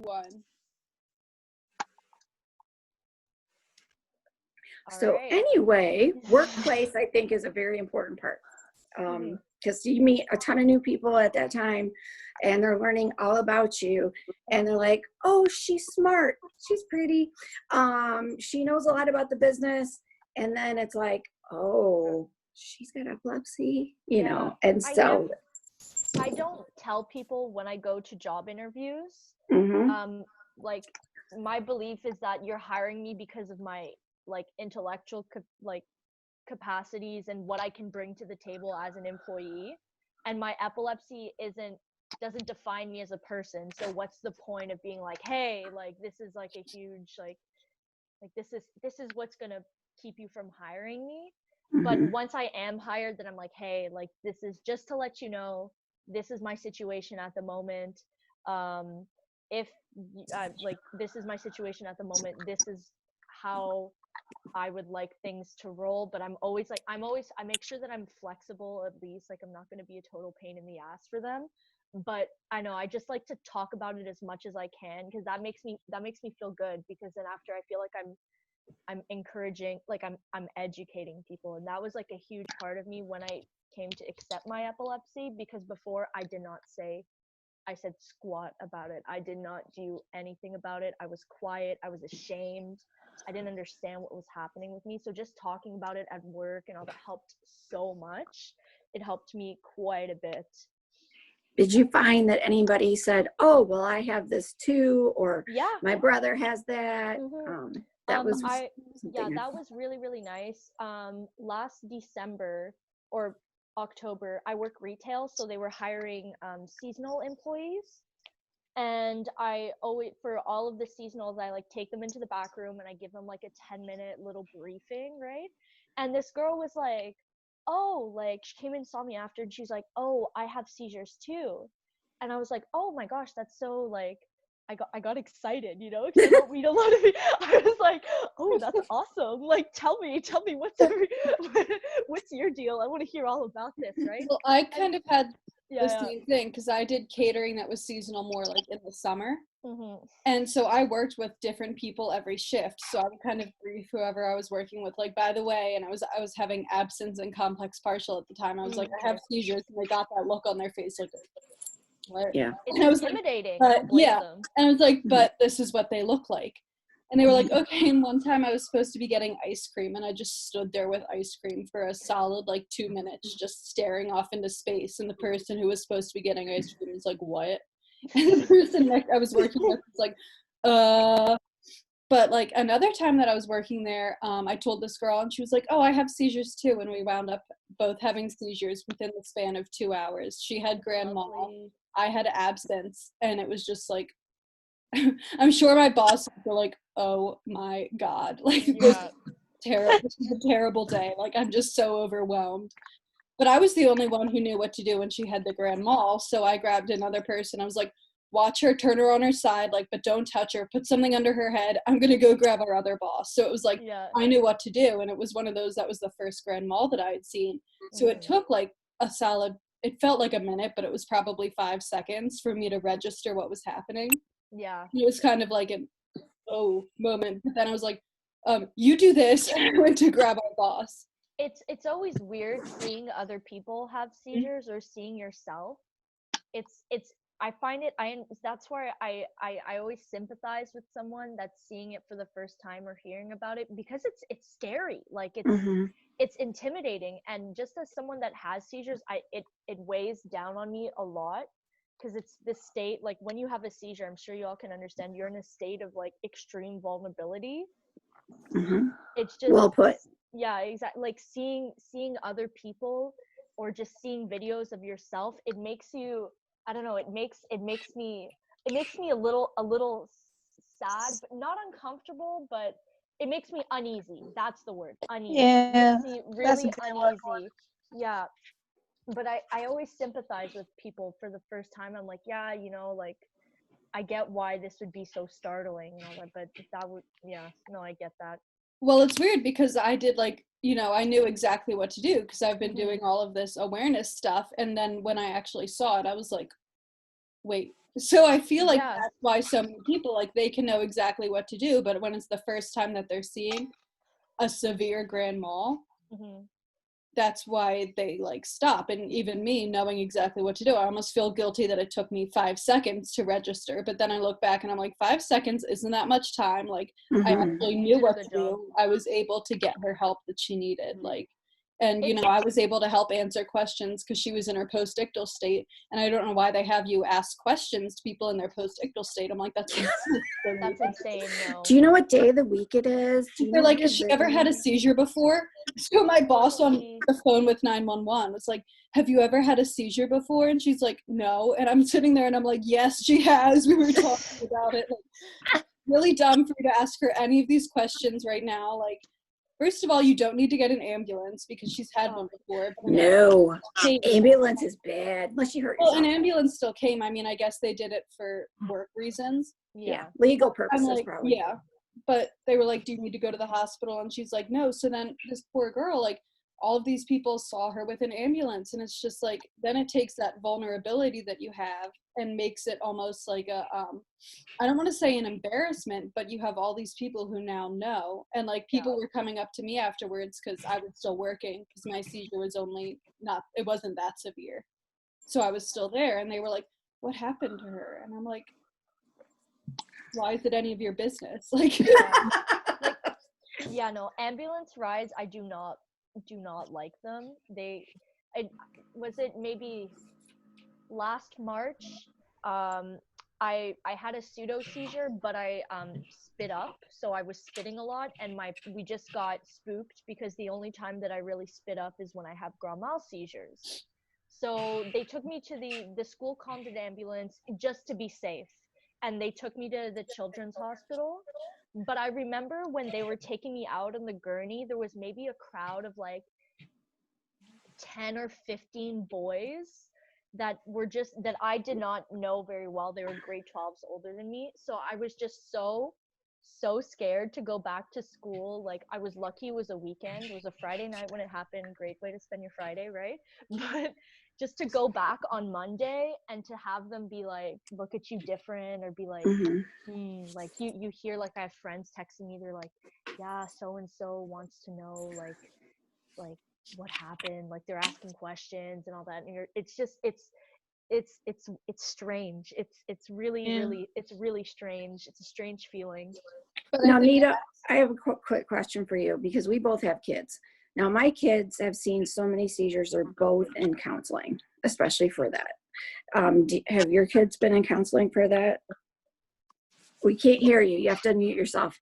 one. So anyway, workplace, I think, is a very important part. Because you meet a ton of new people at that time, and they're learning all about you, and they're like, oh, she's smart, she's pretty, she knows a lot about the business, and then it's like, oh, she's got epilepsy, you know. And so I don't tell people when I go to job interviews, like, my belief is that you're hiring me because of my like intellectual capacities and what I can bring to the table as an employee, and my epilepsy doesn't define me as a person. So what's the point of being like, hey, like, this is like a huge like this is what's gonna keep you from hiring me. But once I am hired, then I'm like, hey, like, this is just to let you know, this is my situation at the moment. If like, this is my situation at the moment, this is how I would like things to roll. But I make sure that I'm flexible, at least. Like, I'm not going to be a total pain in the ass for them. But I know I just like to talk about it as much as I can, because that makes me feel good, because then after I feel like I'm encouraging, like I'm educating people. And that was like a huge part of me when I came to accept my epilepsy, because before I said squat about it. I did not do anything about it. I was quiet. I was ashamed. I didn't understand what was happening with me. So just talking about it at work and all that helped so much. It helped me quite a bit. Did you find that anybody said, oh, well, I have this too, or my brother has that? That was really, really nice. Last December or October, I work retail, so they were hiring seasonal employees, and I always, for all of the seasonals, I like take them into the back room and I give them like a 10-minute little briefing, right? And this girl was like, oh, like, she came and saw me after, and she's like, oh, I have seizures too. And I was like, oh my gosh, that's so, like, I got excited, you know, because I don't read a lot of it. I was like, oh, that's awesome. Like, tell me what's your deal? I want to hear all about this, right? Well, I kind of had the same thing, because I did catering that was seasonal more like in the summer. And so I worked with different people every shift. So I would kind of brief whoever I was working with, like, by the way, and I was having absence and complex partial at the time. I was like, I have seizures, and they got that look on their face, like, what? Yeah, it's intimidating. Like, and I was like, but this is what they look like. And they were like, okay. And one time I was supposed to be getting ice cream, and I just stood there with ice cream for a solid like 2 minutes, just staring off into space. And the person who was supposed to be getting ice cream was like, what? And the person next I was working with was like, But like another time that I was working there, I told this girl, and she was like, oh, I have seizures too. And we wound up both having seizures within the span of 2 hours. She had grand mal, I had absence, and it was just like, I'm sure my boss was like, oh my God, like, this is a terrible day. Like, I'm just so overwhelmed. But I was the only one who knew what to do when she had the grand mal. So I grabbed another person. I was like, watch her, turn her on her side, like, but don't touch her, put something under her head. I'm going to go grab our other boss. So it was like, I knew what to do. And it was one of those, that was the first grand mal that I had seen. So it took like it felt like a minute, but it was probably 5 seconds for me to register what was happening. Yeah. It was kind of like an moment. But then I was like, you do this, and I went to grab our boss. It's always weird seeing other people have seizures or seeing yourself. I find it, that's why I always sympathize with someone that's seeing it for the first time or hearing about it, because it's scary. Like, it's intimidating. And just as someone that has seizures, it weighs down on me a lot, because it's this state, like, when you have a seizure, I'm sure you all can understand, you're in a state of like extreme vulnerability. It's just, well put. Yeah, exactly. Like, seeing other people or just seeing videos of yourself, it makes you, I don't know, it makes me a little sad, but not uncomfortable, but it makes me uneasy. That's the word, uneasy. Yeah, it makes me really uneasy. Yeah. But I always sympathize with people for the first time. I'm like, yeah, you know, like, I get why this would be so startling and all that, but that would, I get that. Well, it's weird because I did, like, you know, I knew exactly what to do because I've been doing all of this awareness stuff. And then when I actually saw it, I was like, wait, So I feel like Yeah. that's why so many people, like, they can know exactly what to do, but when it's the first time that they're seeing a severe grand mal, Hmm. that's why they, like, stop. And even me knowing exactly what to do, I almost feel guilty that it took me 5 seconds to register, but then I look back and I'm like, 5 seconds isn't that much time. Like, I actually You knew did a what good to job. do. I was able to get her help that she needed, Mhm. like, and, It's I was able to help answer questions because she was in her post-ictal state, and I don't know why they have you ask questions to people in their post-ictal state. I'm like, that's that's insane. No. Do you know what day of the week it is? Do you they're know like, what has you're she ever had a visiting? seizure before? So my boss on Jeez. the phone with 911 was like, have you ever had a seizure before? And she's like, no. And I'm sitting there and I'm like, yes, she has. We were talking about it. Like, really dumb for you to ask her any of these questions right now. Like, first of all, you don't need to get an ambulance because she's had one before. But No, came. ambulance is bad unless you hurt Well, an yourself. ambulance still came. I mean, I guess they did it for work reasons. Yeah, Yeah. legal I'm purposes like, probably. yeah. But they were like, do you need to go to the hospital? And she's like, no. So then this poor girl, like, all of these people saw her with an ambulance. And it's just like, then it takes that vulnerability that you have and makes it almost like a, I don't want to say an embarrassment, but you have all these people who now know. And like, people were coming up to me afterwards because I was still working because my seizure was only not, it wasn't that severe. So I was still there. And they were like, what happened to her? And I'm like, why is it any of your business? Like, Like, yeah, no, ambulance rides, I do not like them. I was it maybe last March. Um, I had a pseudo seizure, but I spit up, so I was spitting a lot, and we just got spooked because the only time that I really spit up is when I have grand mal seizures. So they took me to the school called an ambulance just to be safe, and they took me to the children's hospital. But I remember when they were taking me out on the gurney, there was maybe a crowd of like 10 or 15 boys that I did not know very well. They were grade 12s older than me. So I was just so scared to go back to school. Like, I was lucky it was a weekend. It was a Friday night when it happened. Great way to spend your Friday, right? But just to go back on Monday and to have them be like, look at you different, or be like, like you hear, like, I have friends texting me, they're like, yeah, so and so wants to know like what happened, like they're asking questions and all that, and it's just it's strange. It's really it's really strange. It's a strange feeling. but I Now, think Nita, I have a quick question for you because we both have kids. Now, my kids have seen so many seizures. They're both in counseling, especially for that. Have your kids been in counseling for that? We can't hear you. You have to unmute yourself.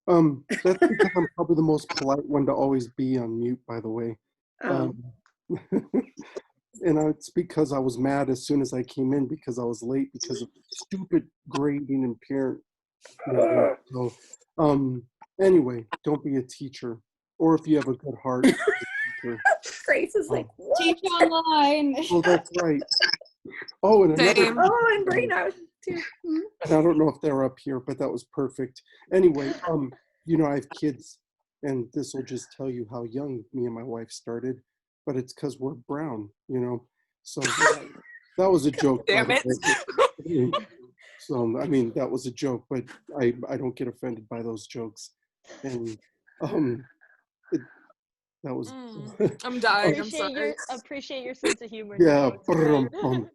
That's because I'm probably the most polite one to always be on mute, by the way. Um, And it's because I was mad as soon as I came in because I was late because of stupid grading and parent. So, anyway, don't be a teacher, or if you have a good heart, be a teacher. Grace is like, what? teach online. Oh, that's right. Oh, and another. Same. Oh, and Brina too. And I don't know if they're up here, but that was perfect. Anyway, I have kids, and this will just tell you how young me and my wife started, but it's because we're brown, So that was a joke, by Damn the it. way. So I mean, that was a joke, but I don't get offended by those jokes, and that was. I'm dying. I'm Appreciate your sense of humor. Yeah. Nico. It's okay.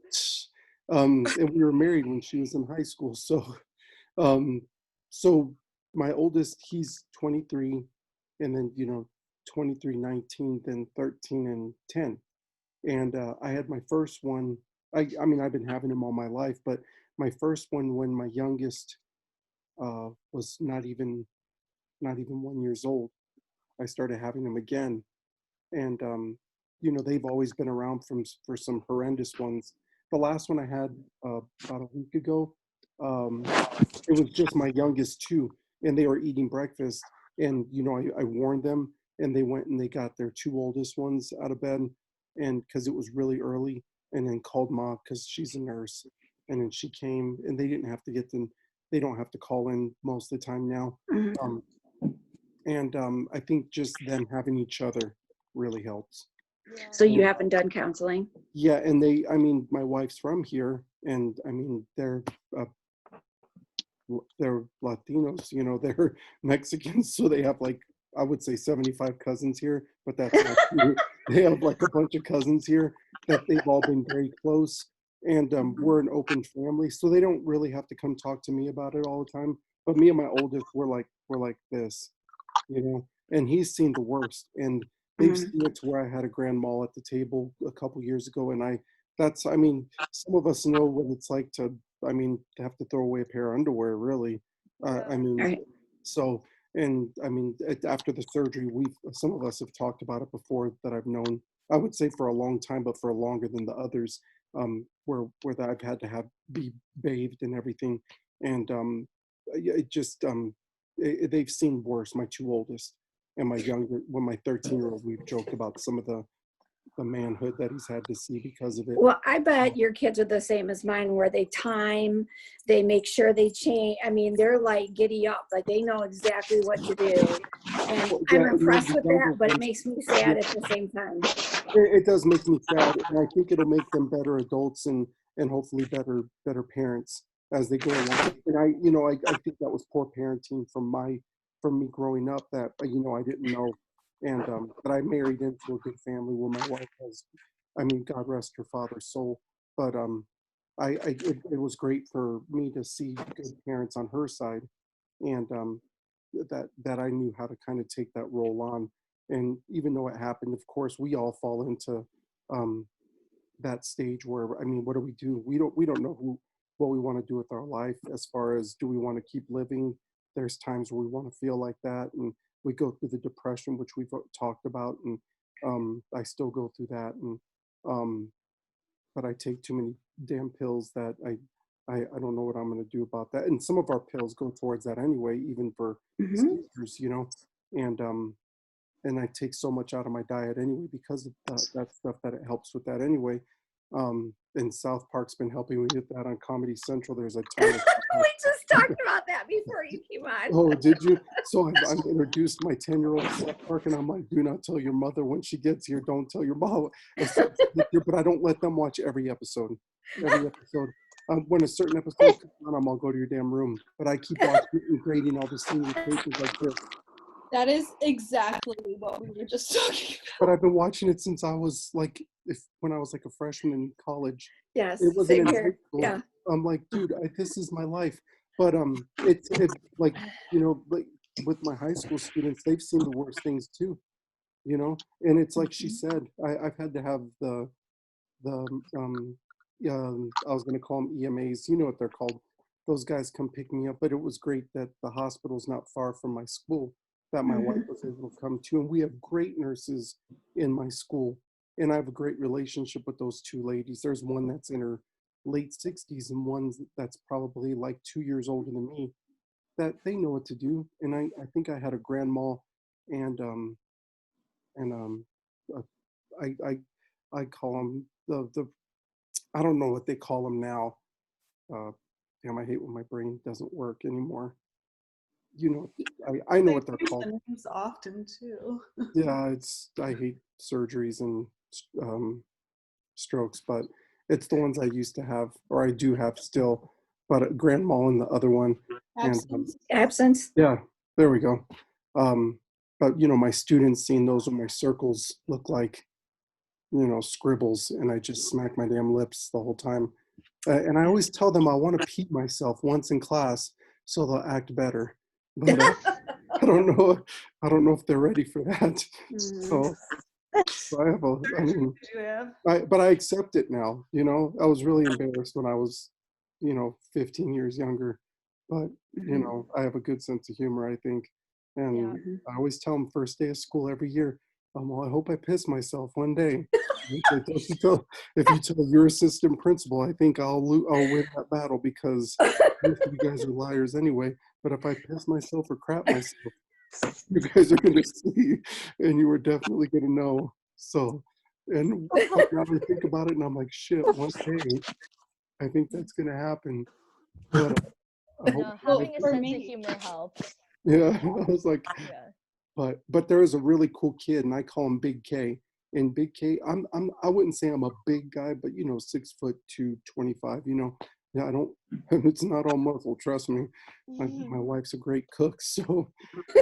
And we were married when she was in high school. Um, so my oldest, he's 23, and then, 23, 19, then 13 and 10. And I had my first one. I mean, I've been having him all my life, but my first one when my youngest was not even 1 year old, I started having him again. And they've always been around for some horrendous ones. The last one I had about a week ago, it was just my youngest two, and they were eating breakfast, and I warned them, and they went and they got their two oldest ones out of bed, and because it was really early, and then called mom because she's a nurse, and then she came, and they didn't have to get them. They don't have to call in most of the time now. Mhm. And I think just them having each other really helps. So you haven't done counseling? Yeah, and I mean, my wife's from here, and I mean, they're Latinos, you know, they're Mexicans, so they have like, I would say 75 cousins here, but that's not true. They have like a bunch of cousins here that they've all been very close, and we're an open family, so they don't really have to come talk to me about it all the time. But me and my oldest, we're like this, you know, and he's seen the worst, and they've seen it to where I had a grand mal at the table a couple years ago, and I mean, some of us know what it's like to, I mean, to have to throw away a pair of underwear, really. I mean, Right. so, and I mean, after the surgery, some of us have talked about it before that I've known, I would say for a long time, but for longer than the others, where that I've had to be bathed and everything. And it just, they've seen worse, my two oldest and my younger, when my 13-year-old, we've joked about some of the manhood that he's had to see because of it. Well, I bet your kids are the same as mine, where they make sure they change. I mean, they're like giddy up, like they know exactly what to do. And I'm impressed with that, but it makes me sad at the same time. It does make me sad, and I think it'll make them better adults and hopefully better parents as they go along. And I think that was poor parenting from me growing up, that I didn't know. And but I married into a good family where my wife has, I mean, God rest her father's soul. But it was great for me to see good parents on her side, and that I knew how to kind of take that role on. And even though it happened, of course, we all fall into that stage where, I mean, what do we do? We don't know what we want to do with our life, as far as, do we want to keep living? There's times where we want to feel like that, and we go through the depression, which we've talked about, and I still go through that, and but I take too many damn pills that I don't know what I'm going to do about that. And some of our pills go towards that anyway, even for seizures, and I take so much out of my diet anyway because of that stuff, that it helps with that anyway. And South Park's been helping me with that on Comedy Central. There's a ton of We just talked about that before you came on. Oh, did you? So I've introduced my 10-year-old to South Park, and I'm like, do not tell your mother when she gets here. Don't tell your mom. But I don't let them watch every episode. When a certain episode comes on, I'll go to your damn room. But I keep watching and grading all the scenes and pages like this. That is exactly what we were just talking about. But I've been watching it since I was like, when I was like a freshman in college. Yes, it wasn't same in here. high school. Yeah. I'm like, dude, this is my life. But it's like, like with my high school students, they've seen the worst things too, And it's like she said, I've had to have the I was going to call them EMAs. You know what they're called? Those guys come pick me up. But it was great that the hospital's not far from my school, that my wife was able to come to. And we have great nurses in my school. And I have a great relationship with those two ladies. There's one that's in her late 60s and one that's probably like 2 years older than me, that they know what to do. And I think I had a grand mal, and I call them the I don't know what they call them now. Damn, I hate when my brain doesn't work anymore. I know what they're called. They use the names often too. Yeah, I hate surgeries and strokes, but it's the ones I used to have, or I do have still. But grand mal and the other one. Absence. Absence. Yeah, there we go. But my students seeing those, when my circles look like, scribbles, and I just smack my damn lips the whole time. And I always tell them I want to pee myself once in class so they'll act better. But I don't know if they're ready for that. So I have but I accept it now. I was really embarrassed when I was, 15 years younger. But I have a good sense of humor, I think. And I always tell them, first day of school every year, well, I hope I piss myself one day. If you tell your assistant principal, I think I'll win that battle, because most of you guys are liars anyway. But if I piss myself or crap myself, you guys are going to see, and you are definitely going to know. So, and now I think about it, and I'm like, shit, one day, I think that's going to happen. But I hope having a sense of humor helps. Yeah, I was like, but there is a really cool kid, and I call him Big K, And Big K, I wouldn't say I'm a big guy, but 6'2", 25. Yeah, I don't. It's not all muscle. Trust me. My wife's a great cook, so.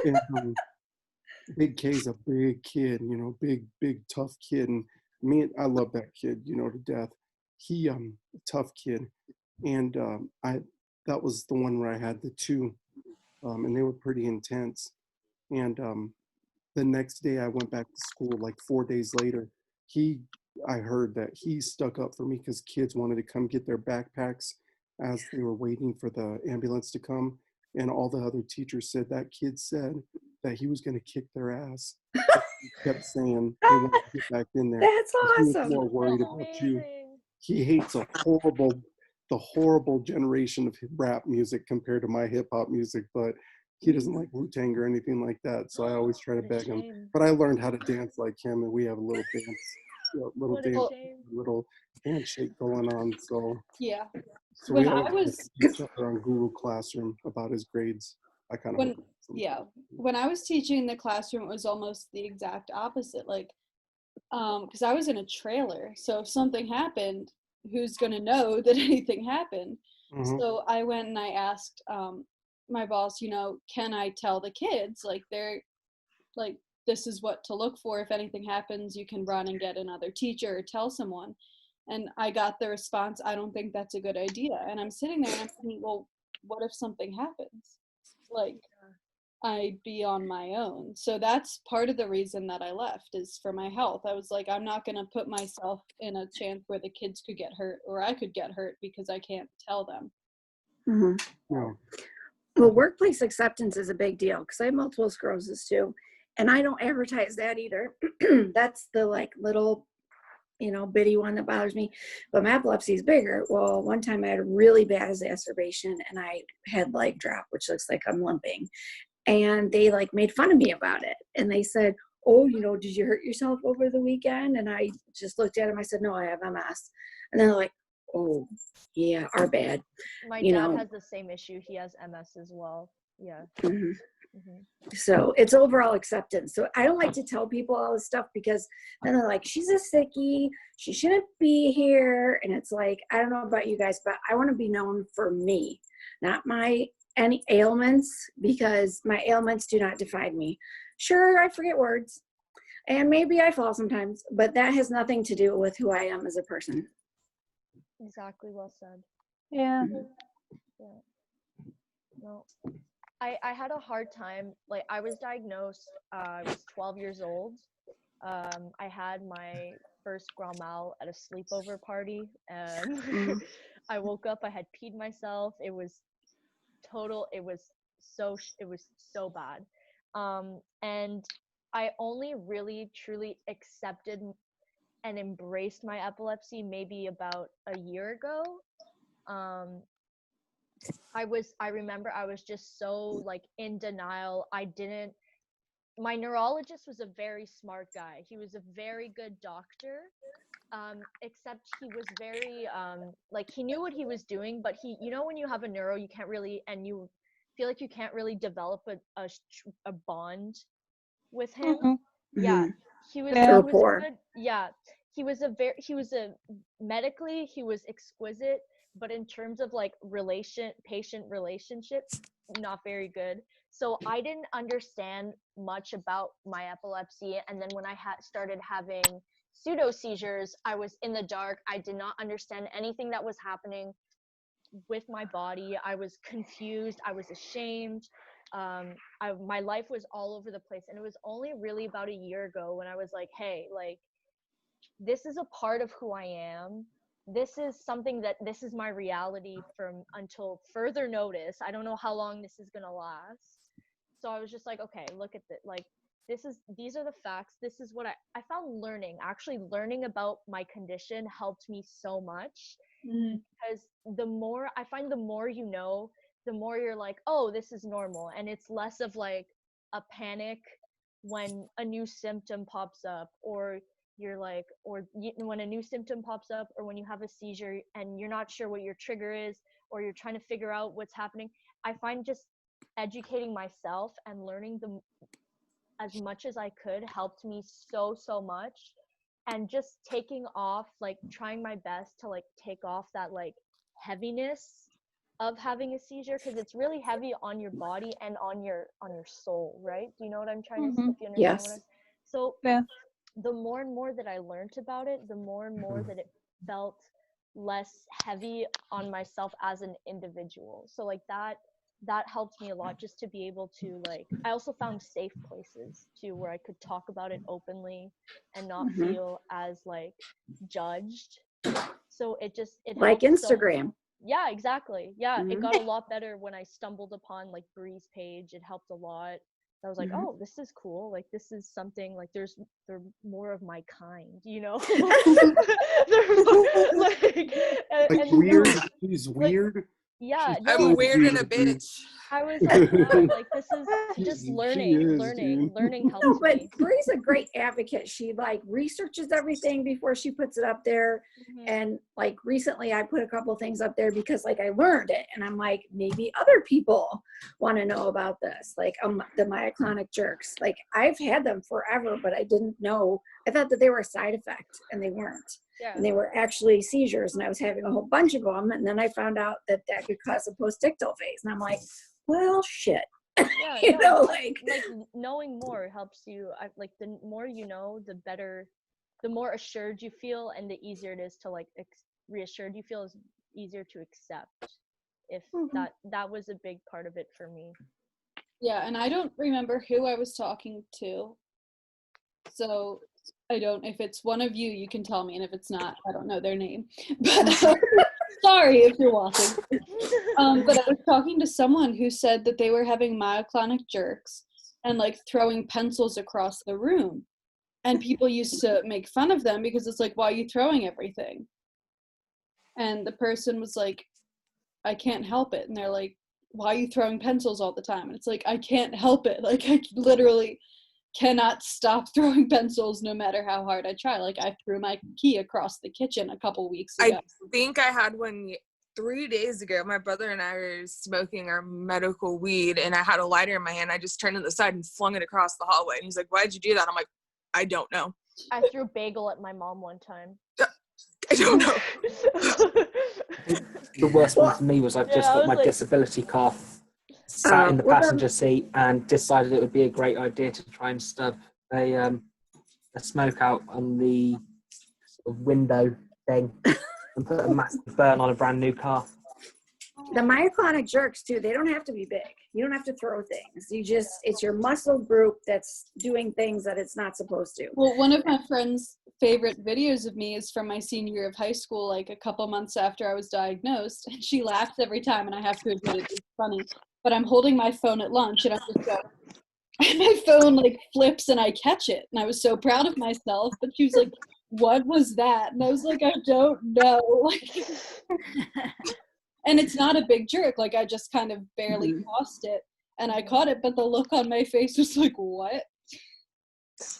And, Big K's a big kid, big tough kid, and I love that kid, to death. He tough kid, and I that was the one where I had the two, and they were pretty intense. And the next day I went back to school, like 4 days later. I heard that he stuck up for me because kids wanted to come get their backpacks as they were waiting for the ambulance to come, and all the other teachers said that kid said that he was going to kick their ass. He kept saying they wanted to get back in there. That's He was awesome. more worried about you. He hates the horrible generation of rap music compared to my hip hop music, but he doesn't like Wu-Tang or anything like that. So I always try to beg him. But I learned how to dance like him, and we have a little dance, little handshake going on. So Yeah. so we always each other on Google Classroom about his grades. I kind of when I was teaching in the classroom, it was almost the exact opposite. Like, because I was in a trailer, so if something happened, who's gonna know that anything happened? Mm-hmm. So I went and I asked my boss, can I tell the kids this is what to look for if anything happens? You can run and get another teacher or tell someone. And I got the response, I don't think that's a good idea. And I'm sitting there and I'm thinking, well, what if something happens? Like, I'd be on my own. So that's part of the reason that I left, is for my health. I was like, I'm not going to put myself in a chance where the kids could get hurt or I could get hurt because I can't tell them. Mm-hmm. Yeah. Well, workplace acceptance is a big deal because I have multiple sclerosis too. And I don't advertise that either. That's the little, bitty one that bothers me. But my epilepsy is bigger. Well, one time I had a really bad exacerbation and I had leg drop, which looks like I'm limping. And they made fun of me about it. And they said, oh, did you hurt yourself over the weekend? And I just looked at them. I said, no, I have MS. And they're like, oh, yeah, our bad. My dad has the same issue. He has MS as well. Yeah. Mm-hmm. Mm-hmm. So it's overall acceptance. So I don't like to tell people all this stuff because then they're like, she's a sickie. She shouldn't be here. And it's like, I don't know about you guys, but I want to be known for me, not any ailments, because my ailments do not define me. Sure, I forget words and maybe I fall sometimes, but that has nothing to do with who I am as a person. Exactly. Well said. Yeah. Yeah. No. I had a hard time. I was diagnosed, I was 12 years old. I had my first grand mal at a sleepover party, and I woke up, I had peed myself. It was so bad. And I only really truly accepted and embraced my epilepsy maybe about a year ago. I remember I was just so in denial. My neurologist was a very smart guy. He was a very good doctor. Except he was very he knew what he was doing, but when you have a neuro, you can't really, and you feel like you can't really develop a bond with him. Mm-hmm. Yeah, he was good. Yeah, he was medically he was exquisite, but in terms of patient relationships, not very good. So I didn't understand much about my epilepsy, and then when I started having pseudo seizures, I was in the dark. I did not understand anything that was happening with my body. I was confused. I was ashamed. My life was all over the place, and it was only really about a year ago when I was like, hey, this is a part of who I am. This is my reality until further notice. I don't know how long this is gonna last. So I was just like, okay, look at this. These are the facts. This is what I found learning about my condition helped me so much. Mm-hmm. Because the more you know, the more you're like, oh, this is normal. And it's less of a panic when a new symptom pops up, or when a new symptom pops up, or when you have a seizure and you're not sure what your trigger is, or you're trying to figure out what's happening. I find just educating myself and learning as much as I could helped me so much. and just taking off, like trying my best to like take off that like heaviness of having a seizure, because it's really heavy on your body and on your soul, right? Do you know what I'm trying to, if you understand what I'm, so Yeah. the more and more that I learned about it, the more and more that it felt less heavy on myself as an individual. So like that helped me a lot, just to be able to, like, I also found safe places too where I could talk about it openly and not feel as like judged. So it like Instagram. So, yeah, exactly. Yeah, it got a lot better when I stumbled upon like Bree's page. It helped a lot. I was like, oh, this is cool. Like, this is something, like, they're more of my kind, you know? They're more, like weird. She's weird. Like, yeah, She's no, I'm weird and a bitch. I was like, no, like, this is just She learning. is, Learning helps No, but me. Bree's a great advocate. She like researches everything before she puts it up there. And like recently I put a couple things up there because like I learned it, and I'm like, maybe other people want to know about this. Like the myoclonic jerks. Like I've had them forever, but I didn't know. I thought that they were a side effect, and they weren't. Yeah. And they were actually seizures, and I was having a whole bunch of them. And then I found out that could cause a postictal phase. And I'm like, well, shit. Yeah, you no, know, like knowing more helps you. Like, the more you know, the better, the more assured you feel, and the easier it is to like reassured you feel, is easier to accept. If that was a big part of it for me. Yeah, and I don't remember who I was talking to, so I don't, if it's one of you, you can tell me, and if it's not, I don't know their name. But sorry if you're watching. But I was talking to someone who said that they were having myoclonic jerks and like throwing pencils across the room. And people used to make fun of them because it's like, why are you throwing everything? And the person was like, I can't help it. And they're like, why are you throwing pencils all the time? And it's like, I can't help it. Like, I literally cannot stop throwing pencils no matter how hard I try. Like, I threw my key across the kitchen a couple weeks ago. I think I had one 3 days ago. My brother and I were smoking our medical weed, and I had a lighter in my hand. I just turned to the side and flung it across the hallway. And he's like, why'd you do that? I'm like, I don't know. I threw bagel at my mom one time. I don't know. The worst one for me was I've just got my disability car, sat in the passenger seat, and decided it would be a great idea to try and stub a smoke out on the sort of window thing and put a massive burn on a brand new car. the myoclonic jerks too, they don't have to be big. You don't have to throw things. It's your muscle group that's doing things that it's not supposed to. Well, one of my friend's favorite videos of me is from my senior year of high school, like a couple months after I was diagnosed, and she laughs every time, and I have to admit it's funny. But I'm holding my phone at lunch, and I'm just going, and my phone like flips, and I catch it, and I was so proud of myself. But she was like, "What was that?" And I was like, "I don't know." And it's not a big jerk. Like, I just kind of barely tossed it, and I caught it, but the look on my face was like, what?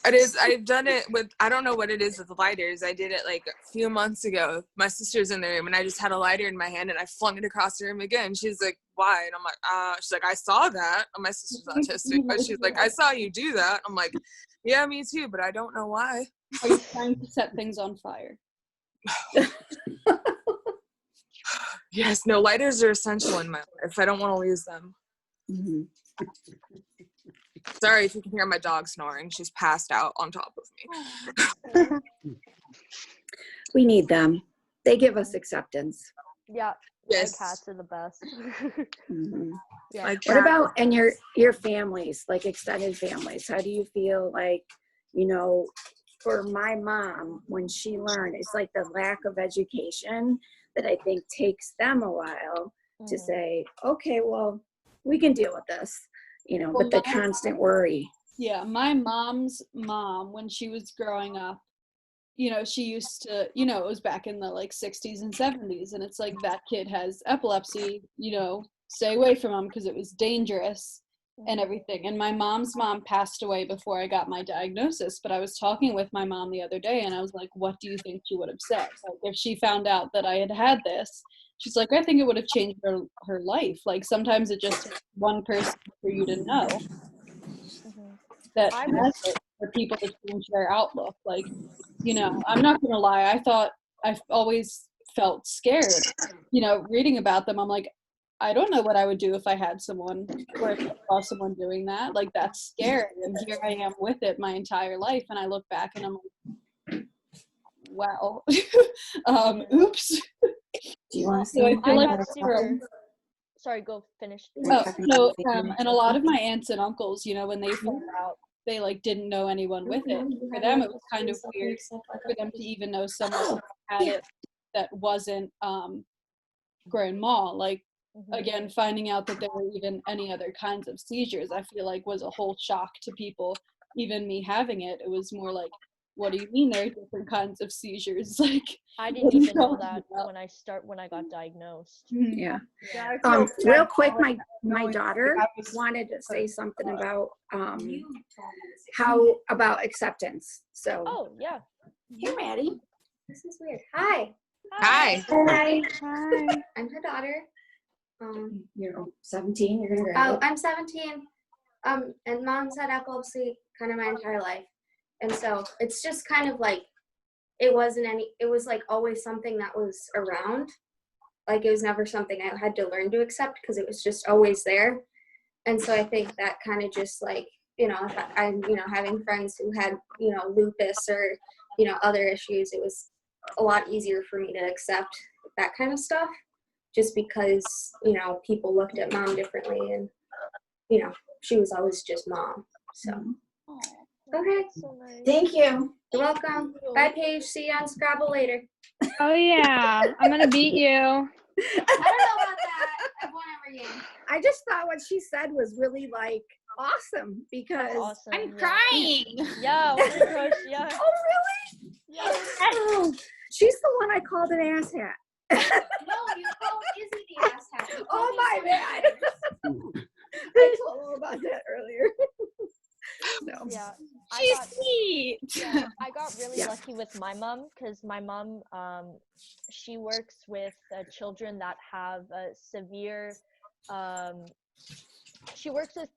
It is. I've done it with, I don't know what it is with lighters. I did it like a few months ago. My sister's in the room, and I just had a lighter in my hand, and I flung it across the room again. She's like, why? And I'm like, she's like, I saw that. And my sister's autistic, but she's like, I saw you do that. I'm like, yeah, me too, but I don't know why. Are you trying to set things on fire? Yes, no, lighters are essential in my life. I don't want to lose them. Sorry if you can hear my dog snoring. She's passed out on top of me. We need them. They give us acceptance. Yeah. Yes. My cats are the best. Yeah. What about, and your families, like extended families? How do you feel like, you know, for my mom, when she learned, it's like the lack of education that I think takes them a while to say, okay, well, we can deal with this, you know, but the constant worry. Yeah, my mom's mom, when she was growing up, you know, she used to, you know, it was back in the like 60s and 70s, and it's like, that kid has epilepsy, you know, stay away from him because it was dangerous and everything. And my mom's mom passed away before I got my diagnosis, but I was talking with my mom the other day, and I was like, what do you think she would have said? Like, if she found out that I had this, she's like, I think it would have changed her life. Like, sometimes it just takes one person for you to know that has it, for people to change their outlook. Like, you know, I'm not gonna lie, I've always felt scared, you know, reading about them. I'm like, I don't know what I would do if I had someone or if I saw someone doing that. Like, that's scary. And here I am with it my entire life. And I look back and I'm like, wow. Oops. Do you want to So I feel like sorry, go finish. And a lot of my aunts and uncles, you know, when they found out, they like didn't know anyone with it. For them, it was kind of weird for them to even know someone had it that wasn't grandma. Like, again, finding out that there were even any other kinds of seizures, I feel like was a whole shock to people. Even me having it, it was more like, what do you mean there are different kinds of seizures? Like, I didn't even know that when I got diagnosed. Yeah. Real quick, my daughter wanted to say something about how about acceptance. So. Oh yeah. Hey, Maddie. This is weird. Hi. Hi. Hi. I'm her daughter. You're 17. You're gonna graduate. Oh, I'm 17. And mom's had epilepsy kind of my entire life, and so it's just kind of like it was like always something that was around. Like, it was never something I had to learn to accept because it was just always there. And so I think that kind of just like, you know, if I'm, you know, having friends who had, you know, lupus or, you know, other issues, it was a lot easier for me to accept that kind of stuff just because, you know, people looked at mom differently and, you know, she was always just mom. So, okay. So nice. Thank you. You're welcome. Bye, Paige. See you on Scrabble later. Oh yeah, I'm gonna beat you. I don't know about that. I've won every game. I just thought what she said was really like awesome because Awesome. I'm crying. Yeah, oh my gosh, yeah. Oh really? Yeah. Oh, she's the one I called an asshat. No, you called Izzy the ass hat. Oh my bad. I told her about that earlier. No. Yeah. She's sweet. Yeah, I got really lucky with my mom because my mom, she works with children that have severe, she works with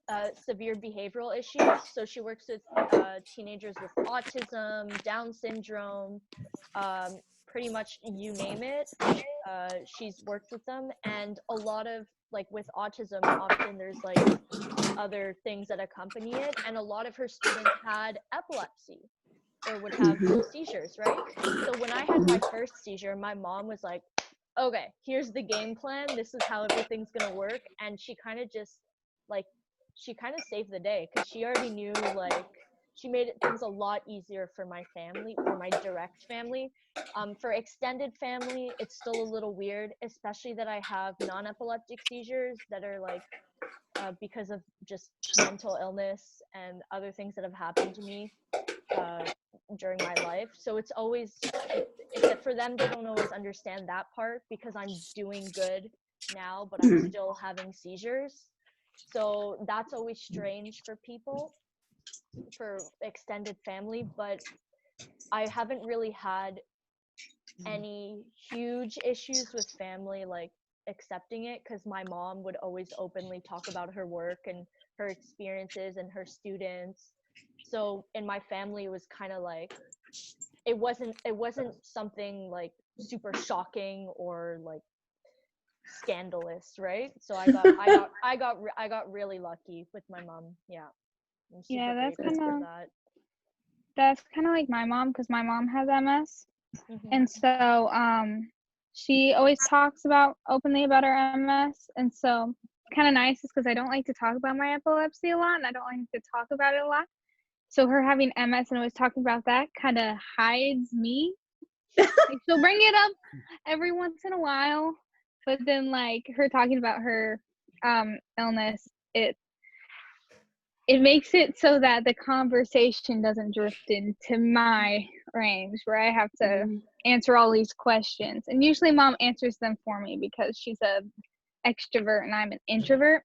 severe behavioral issues. So she works with teenagers with autism, Down syndrome, pretty much you name it. She's worked with them, and a lot of, like, with autism, often there's like other things that accompany it, and a lot of her students had epilepsy or would have seizures, right? So when I had my first seizure, my mom was like, okay, here's the game plan, this is how everything's gonna work. And she kind of just like, she kind of saved the day because she already knew, like, she made things a lot easier for my family, for my direct family. For extended family, it's still a little weird, especially that I have non-epileptic seizures that are like because of just mental illness and other things that have happened to me during my life. So it's always, except for them, they don't always understand that part because I'm doing good now, but I'm still having seizures. So that's always strange for people, for extended family, but I haven't really had any huge issues with family, like, accepting it, because my mom would always openly talk about her work and her experiences and her students. So in my family, it was kind of like, it wasn't something like super shocking or like scandalous, right? So I got really lucky with my mom. Yeah. Yeah, that's kind of like my mom, because my mom has MS. And so she always talks openly about her MS, and so kind of nice is because I don't like to talk about my epilepsy a lot, and I don't like to talk about it a lot. So her having MS and always talking about that kind of hides me. Like, she'll bring it up every once in a while, but then like her talking about her illness, it makes it so that the conversation doesn't drift into my range where I have to answer all these questions. And usually mom answers them for me because she's a extrovert and I'm an introvert.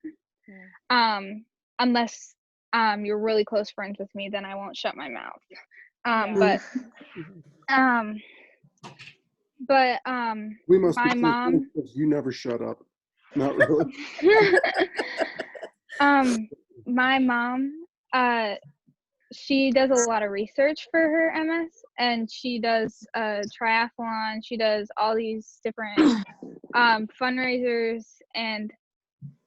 Unless you're really close friends with me, then I won't shut my mouth. We must my be mom, you never shut up. Not really. my mom, she does a lot of research for her MS, and she does triathlon. She does all these different fundraisers, and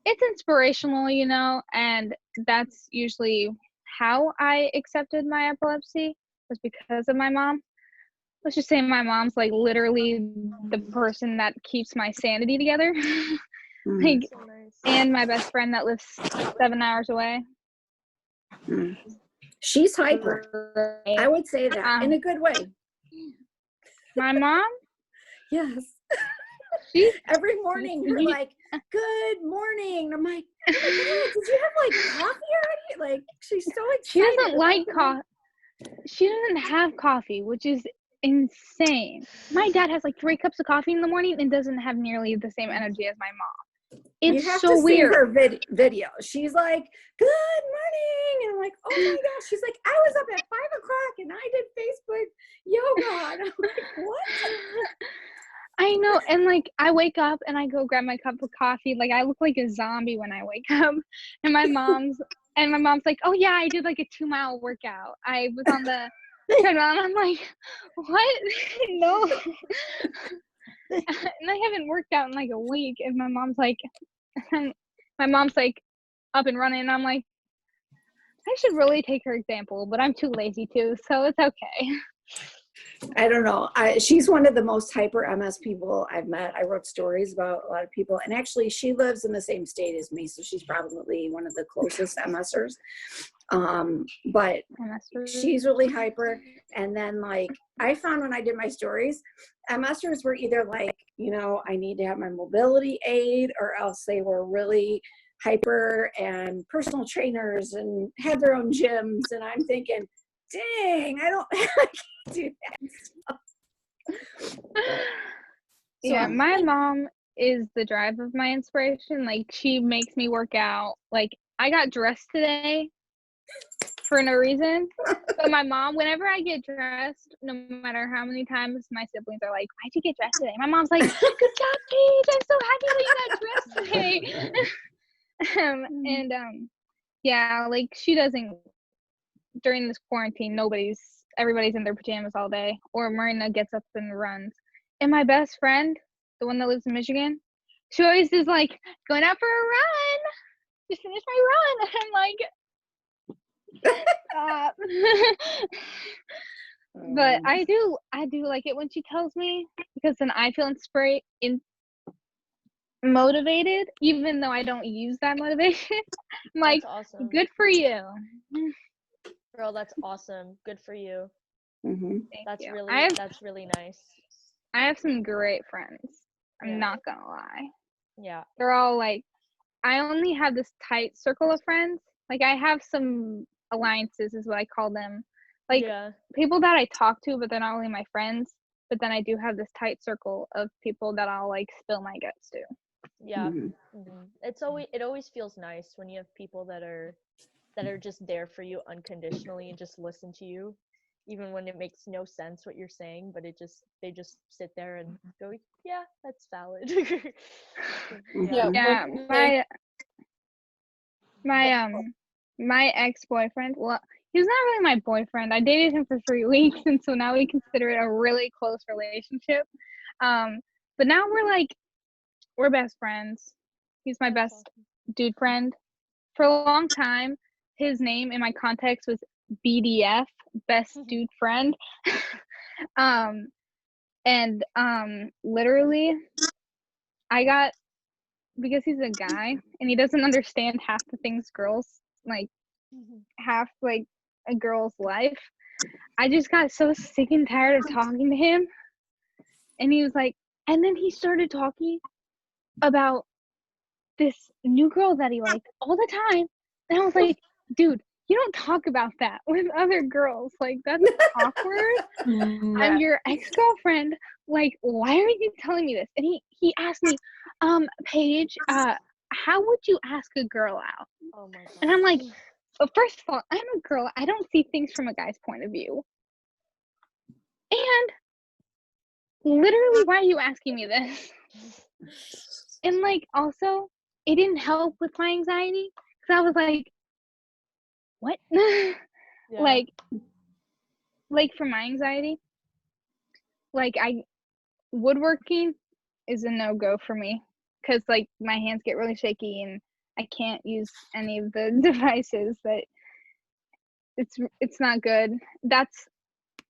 it's inspirational, you know, and that's usually how I accepted my epilepsy, was because of my mom. Let's just say my mom's like literally the person that keeps my sanity together. Like, So nice. and my best friend that lives 7 hours away. She's hyper. I would say that in a good way. My mom? Yes. She's every morning you're like, good morning. I'm like, oh my God, did you have like coffee already? Like, she's so excited. She doesn't like coffee. She doesn't have coffee, which is insane. My dad has like 3 cups of coffee in the morning and doesn't have nearly the same energy as my mom. It's you have so to weird. See her video. She's like, good morning. And I'm like, oh my gosh. She's like, I was up at 5 o'clock and I did Facebook yoga. And I'm like, what? I know. And like, I wake up and I go grab my cup of coffee. Like, I look like a zombie when I wake up. And my mom's like, oh yeah, I did like a 2-mile workout. I was on the treadmill. And I'm like, what? No. And I haven't worked out in like a week. And my mom's like up and running. And I'm like, I should really take her example, but I'm too lazy to, so it's okay. I don't know. She's one of the most hyper MS people I've met. I wrote stories about a lot of people, and actually she lives in the same state as me, so she's probably one of the closest MSers. But she's really hyper. And then like, I found when I did my stories, MSers were either like, you know, I need to have my mobility aid, or else they were really hyper and personal trainers and had their own gyms. And I'm thinking, dang, I can't do that stuff. Yeah, my mom is the drive of my inspiration. Like, she makes me work out. Like, I got dressed today for no reason. But my mom, whenever I get dressed, no matter how many times my siblings are like, why'd you get dressed today? My mom's like, good job, Paige. I'm so happy that you got dressed today. Yeah, like, she doesn't, during this quarantine, everybody's in their pajamas all day, or Marina gets up and runs. And my best friend, the one that lives in Michigan, she always is like, going out for a run, just finished my run. And I'm like, stop. But I do like it when she tells me, because then I feel motivated, even though I don't use that motivation. I'm like, awesome. Good for you. Girl, that's awesome. Good for you. Mm-hmm. That's really nice. I have some great friends. I'm not gonna lie. Yeah. They're all like, I only have this tight circle of friends. Like, I have some alliances is what I call them. Like, people that I talk to, but they're not really my friends. But then I do have this tight circle of people that I'll like spill my guts to. Yeah. Mm-hmm. It always feels nice when you have people that are just there for you unconditionally and just listen to you, even when it makes no sense what you're saying, but they just sit there and go, yeah, that's valid. Yeah. My ex-boyfriend, well, he's not really my boyfriend. I dated him for 3 weeks, and so now we consider it a really close relationship. But now we're best friends. He's my best dude friend. For a long time, his name in my context was BDF, best dude friend. Literally, because he's a guy and he doesn't understand half the things girls like, half like a girl's life. I just got so sick and tired of talking to him. And he was like, and then he started talking about this new girl that he liked all the time. And I was like, dude, you don't talk about that with other girls. Like, that's awkward. I'm your ex-girlfriend. Like, why are you telling me this? And he asked me, Paige, how would you ask a girl out? Oh my God. And I'm like, well, first of all, I'm a girl. I don't see things from a guy's point of view. And literally, why are you asking me this? And like, also, it didn't help with my anxiety, because I was like, what? Yeah. Like for my anxiety, like woodworking is a no-go for me because like my hands get really shaky and I can't use any of the devices. That it's not good. That's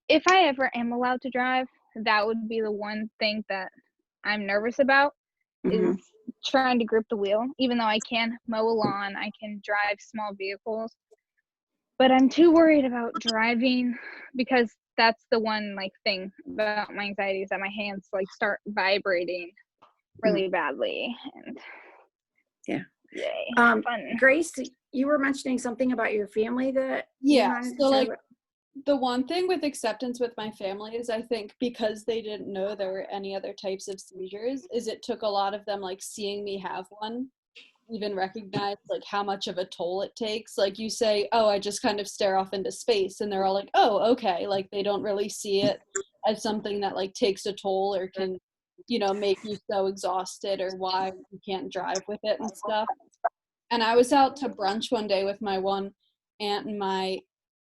if I ever am allowed to drive, that would be the one thing that I'm nervous about is trying to grip the wheel. Even though I can mow a lawn, I can drive small vehicles, but I'm too worried about driving because that's the one like thing about my anxiety is that my hands like start vibrating really badly. And yeah, yay, fun. Grace, you were mentioning something about your family that so like the one thing with acceptance with my family is I think because they didn't know there were any other types of seizures is it took a lot of them like seeing me have one even recognize like how much of a toll it takes. Like you say, oh, I just kind of stare off into space, and they're all like, oh, okay. Like they don't really see it as something that like takes a toll or can, make you so exhausted or why you can't drive with it and stuff. And I was out to brunch one day with my one aunt and my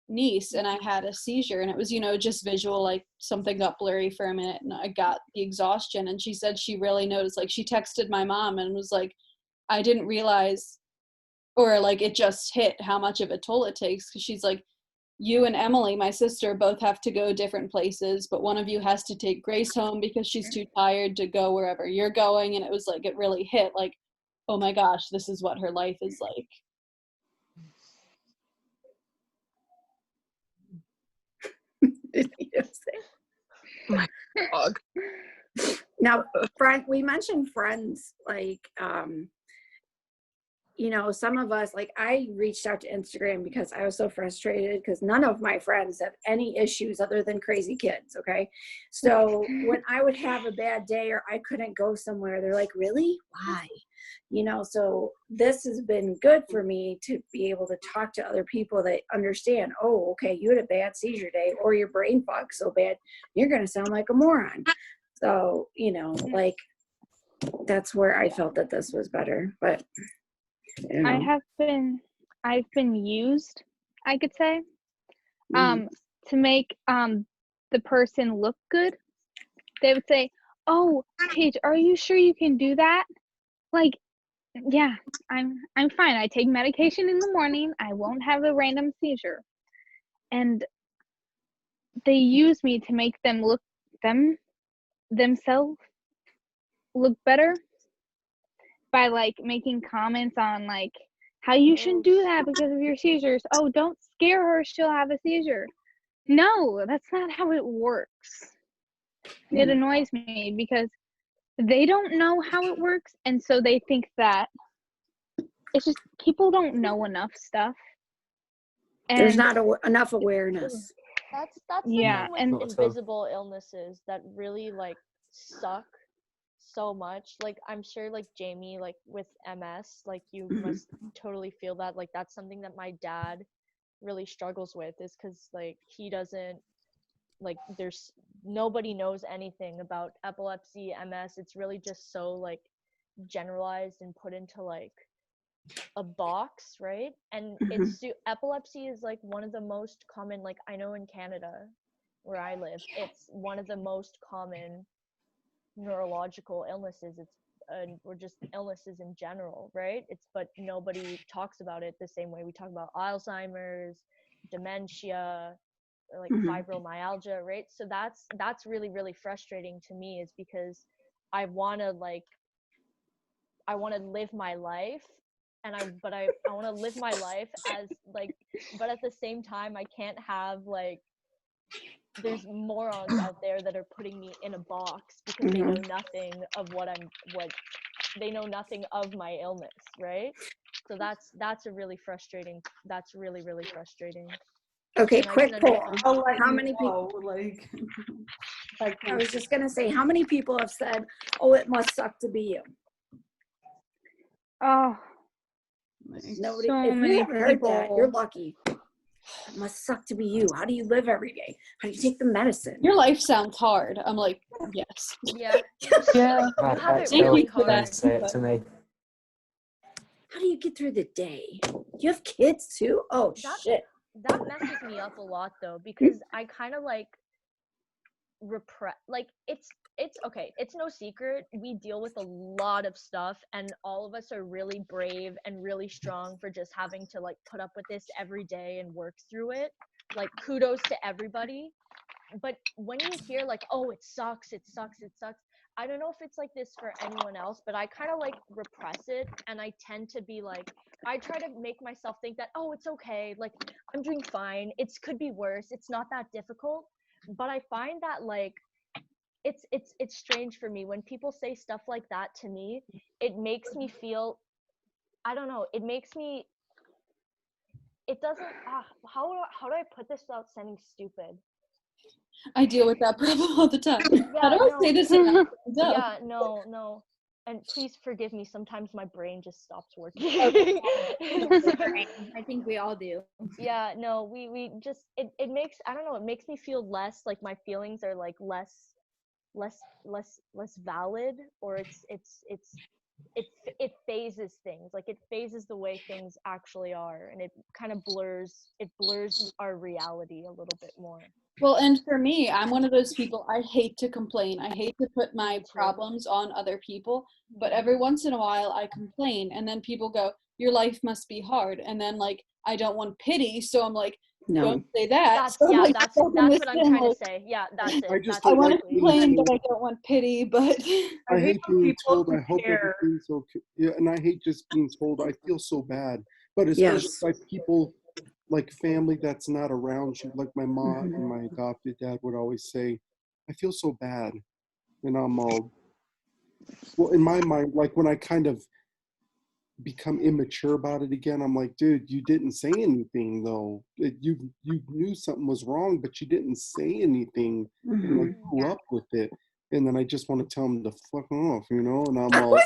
niece, and I had a seizure, and it was, just visual, like something got blurry for a minute, and I got the exhaustion. And she said she really noticed, like she texted my mom and was like, I didn't realize, or like it just hit how much of a toll it takes. Because she's like, you and Emily, my sister, both have to go different places, but one of you has to take Grace home because she's too tired to go wherever you're going. And it was like, it really hit like, oh my gosh, this is what her life is like. My dog. Now, we mentioned friends, like, some of us, like I reached out to Instagram because I was so frustrated because none of my friends have any issues other than crazy kids. Okay. So when I would have a bad day or I couldn't go somewhere, they're like, really? Why? So this has been good for me to be able to talk to other people that understand, oh, okay, you had a bad seizure day or your brain fog's so bad, you're going to sound like a moron. So, like that's where I felt that this was better, but I've been used, I could say, to make the person look good. They would say, oh, Paige, are you sure you can do that? Like, yeah, I'm fine. I take medication in the morning. I won't have a random seizure. And they use me to make them look themselves look better by like making comments on like how you shouldn't do that because of your seizures. Oh, don't scare her, she'll have a seizure. No, that's not how it works. It annoys me because they don't know how it works, and so they think that it's just people don't know enough stuff. And there's not enough awareness. That's the thing with invisible illnesses that really like suck so much. Like I'm sure like Jamie, like with MS, like you must totally feel that. Like that's something that my dad really struggles with, is because like he doesn't, like there's nobody knows anything about epilepsy, MS. It's really just so like generalized and put into like a box, right? And it's epilepsy is like one of the most common, like I know in Canada where I live, it's one of the most common neurological illnesses. It's or just illnesses in general, right? But nobody talks about it the same way we talk about Alzheimer's, dementia, or like fibromyalgia, right? So that's really, really frustrating to me, is because I want to live my life, and I want to live my life as like, but at the same time I can't have like, there's morons out there that are putting me in a box because they know nothing of they know nothing of my illness, right? So that's really, really frustrating. Okay, quick poll. How many people, like I was just gonna say, how many people have said, oh, it must suck to be you? Oh, nobody. So if many you haven't heard that, people. you're lucky. It must suck to be you. How do you live every day? How do you take the medicine? Your life sounds hard. I'm like, yes. Yeah. Yeah. You have it really hard. Say it to me. How do you get through the day? You have kids too? Oh, shit. that messes me up a lot though, because I kind of like repress, like it's okay, it's no secret we deal with a lot of stuff, and all of us are really brave and really strong for just having to like put up with this every day and work through it. Like kudos to everybody. But when you hear like, oh, it sucks, it sucks, it sucks, I don't know if it's like this for anyone else, but I kind of like repress it, and I tend to be like, I try to make myself think that, oh, it's okay, like I'm doing fine, it could be worse, it's not that difficult. But I find that like it's strange for me when people say stuff like that to me. It makes me feel, I don't know, it makes me, it doesn't how do I put this without sounding stupid? I deal with that problem all the time. How Yeah, do I no, say this? yeah, no, and please forgive me, sometimes my brain just stops working. I think we all do. Yeah, no, we just, it makes, I don't know, it makes me feel less like my feelings are like less valid, or it phases things, like it phases the way things actually are, and it kind of blurs our reality a little bit more. Well, and for me, I'm one of those people, I hate to complain. I hate to put my problems on other people, but every once in a while I complain, and then people go, your life must be hard. And then like, I don't want pity, so I'm like, No. don't say that. That's, So, yeah, like, that's what I'm trying to say. Yeah, that's it. I just I don't want like to being complain, told. but I don't want pity, but I hate when being people told I hope compare. everything's okay. Yeah, and I hate just being told I feel so bad. But especially by people like family that's not around you, like my mom and my adopted dad would always say, I feel so bad. And I'm all, well, in my mind, like when I kind of become immature about it again, I'm like, dude, you didn't say anything though. You knew something was wrong, but you didn't say anything, and I grew up with it. And then I just want to tell them to fuck off, you know. And I'm all,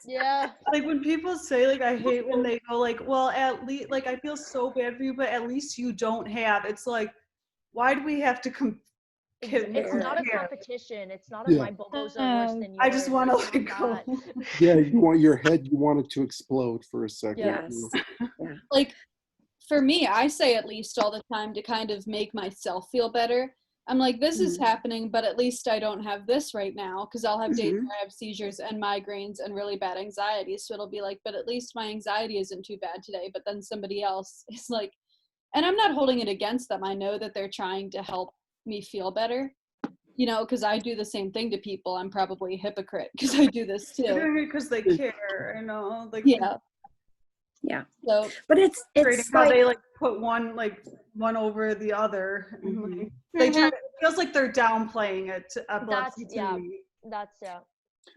yeah. Like when people say like, I hate when they go like, well, at least, like I feel so bad for you, but at least you don't have. It's like, why do we have to It's not a competition. It's not Yeah. my bobos are worse than yours. I just want to It's like not go. that. yeah, you want your head, you want it to explode for a second. Yes. like for me, I say at least all the time to kind of make myself feel better. I'm like, this is happening, but at least I don't have this right now, because I'll have days where I have seizures and migraines and really bad anxiety. So it'll be like, but at least my anxiety isn't too bad today. But then somebody else is like, and I'm not holding it against them. I know that they're trying to help me feel better, you know, because I do the same thing to people. I'm probably a hypocrite because I do this too. They're doing it because they care, you know, like Yeah. Yeah. So, but it's how like, they like put one over the other. And, like, they try to, it feels like they're downplaying it. Epilepsy to me. That's yeah.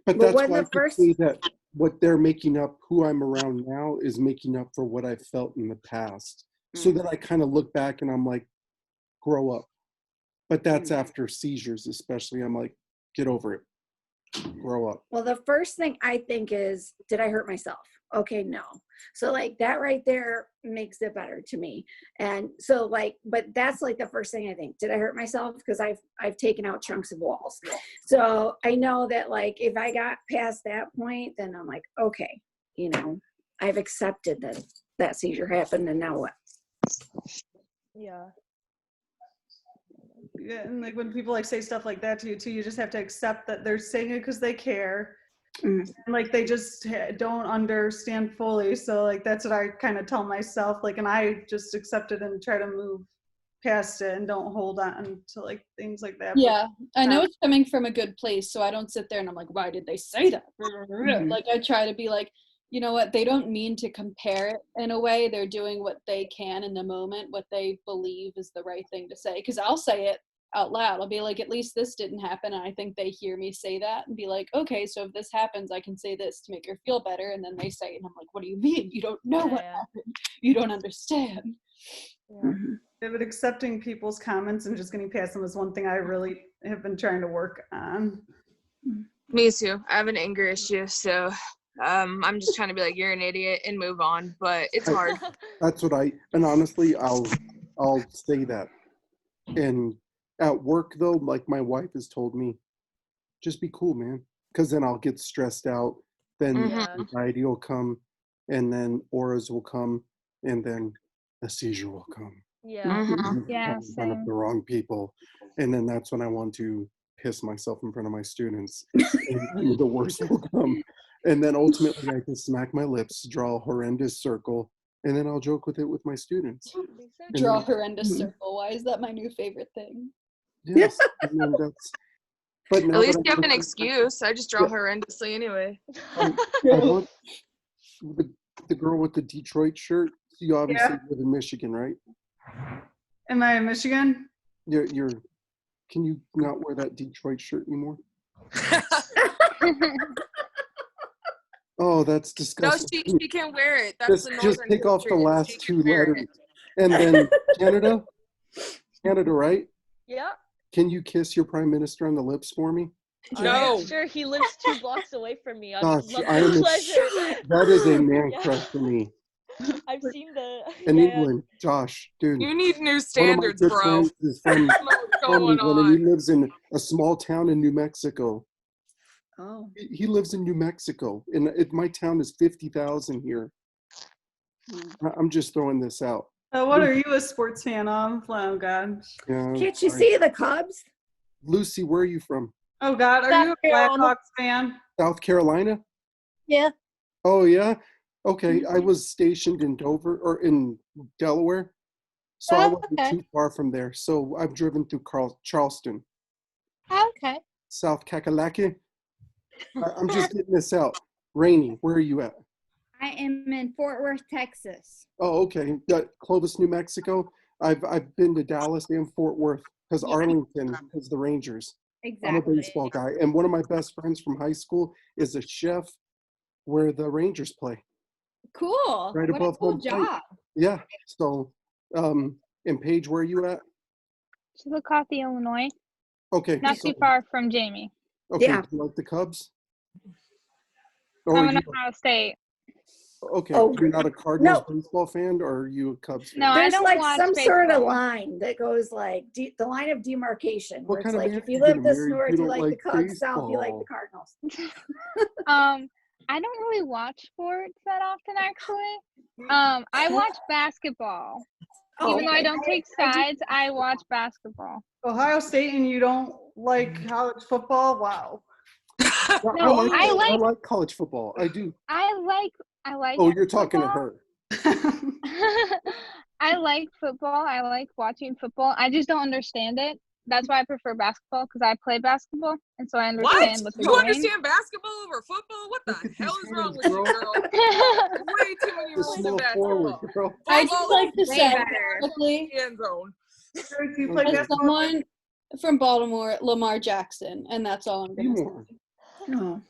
But Well, that's when why I the could first- say that what they're making up, who I'm around now, is making up for what I felt in the past. So that I kind of look back and I'm like, grow up. But that's after seizures, especially. I'm like, get over it. Grow up. Well, the first thing I think is, did I hurt myself? Okay, no. So like that right there makes it better to me. And so like, but that's like the first thing I think, did I hurt myself? Because I've taken out chunks of walls. So I know that like, if I got past that point, then I'm like, okay, you know, I've accepted that that seizure happened, and now what? Yeah. Yeah, and like when people like say stuff like that to you too, you just have to accept that they're saying it because they care. And like they just don't understand fully. So like that's what I kind of tell myself, like, and I just accept it and try to move past it and don't hold on to like things like that. Yeah, I know it's coming from a good place, so I don't sit there and I'm like, why did they say that? Like I try to be like, you know what, they don't mean to compare it in a way. They're doing what they can in the moment, what they believe is the right thing to say. Because I'll say it out loud. I'll be like, at least this didn't happen. And I think they hear me say that and be like, okay, so if this happens, I can say this to make her feel better. And then they say it, and I'm like, what do you mean? You don't know what happened. You don't understand. Yeah. But accepting people's comments and just getting past them is one thing I really have been trying to work on. Me too. I have an anger issue, so I'm just trying to be like, you're an idiot and move on, but it's hard. That's what and honestly, I'll say that. And at work though, like my wife has told me, just be cool, man. Because then I'll get stressed out. Then anxiety will come, and then auras will come, and then a seizure will come. Yeah. Yeah, In front of same. the wrong people. And then that's when I want to piss myself in front of my students. And the worst will come. And then ultimately I can smack my lips, draw a horrendous circle, and then I'll joke with it with my students. Draw a horrendous circle. Why is that my new favorite thing? Yes. I mean, that's, but now At least that you have an I'm, excuse. I just draw horrendously anyway. I want the girl with the Detroit shirt. You obviously live in Michigan, right? Am I in Michigan? You're can you not wear that Detroit shirt anymore? Oh, that's No, disgusting. she can wear it. That's the Just northern take off the country, and last she two can wear letters. it. And then Canada, right? Yeah. Can you kiss your prime minister on the lips for me? No. Sure, he lives 2 blocks away from me. I'd Gosh, love I the am pleasure. that is a man Yeah. crush for me. I've seen the In England, Josh, dude. You need new One of my standards, good bro. friends is from What's going England, and he on? lives in a small town in New Mexico. Oh. He lives in New Mexico, and my town is 50,000 here. I'm just throwing this out. What are you a sports fan of? Oh God. Yeah, Can't you see the Cubs? Lucy, where are you from? Oh God, are you a Blackhawks fan? South Carolina? Yeah. Oh yeah. Okay, I was stationed in Dover or in Delaware, so I wasn't too far from there. So I've driven through Charleston, Okay. South Kakalaki. I'm just getting this out. Rainy, where are you at? I am in Fort Worth, Texas. Oh, okay. Clovis, New Mexico. I've been to Dallas and Fort Worth because Arlington is the Rangers. Exactly. I'm a baseball guy, and one of my best friends from high school is a chef where the Rangers play. Cool. Right what above a cool home plate. job. Yeah. So, and Paige, where are you at? Chillicothe, Illinois. Okay. Not too far from Jamie. Okay. Yeah. Do you like the Cubs? I'm an Ohio State. Okay. Oh, You're not a Cardinals baseball fan, or are you a Cubs fan? No, I There's don't like watch some sort of baseball. line that goes like the line of demarcation. What Where kind it's of like man if you are you live gonna this marry if north, you you don't like the Cubs. South, you like baseball? the Cardinals. I don't really watch sports that often, actually. I watch basketball. Even though I don't take sides, I watch basketball. Ohio State, and you don't like college football? Wow. Well, No, I like college football. I do. I like. Oh, you're talking football. to her. I like football. I like watching football. I just don't understand it. That's why I prefer basketball, because I play basketball, and so I understand what they're You doing. understand basketball over football? What the hell is wrong with you, girl? Way too many The rules in small forward, basketball. girl. I just like to Way say better. quickly, End zone. You play as basketball? someone from Baltimore, Lamar Jackson, and that's all I'm gonna say. No.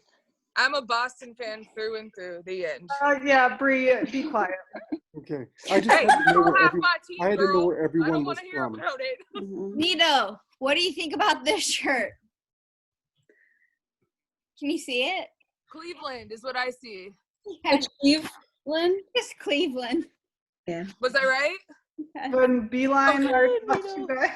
I'm a Boston fan through and through. The end. Yeah, Bree, be quiet. Okay. I just Hey, had to know you where have my team, I had to know girl. where I everyone don't was want to hear from. about it. Nito, what do you think about this shirt? Can you see it? Cleveland is what I see. It's Cleveland. Just Cleveland. Yeah. Was I right? When Beeline are you guys.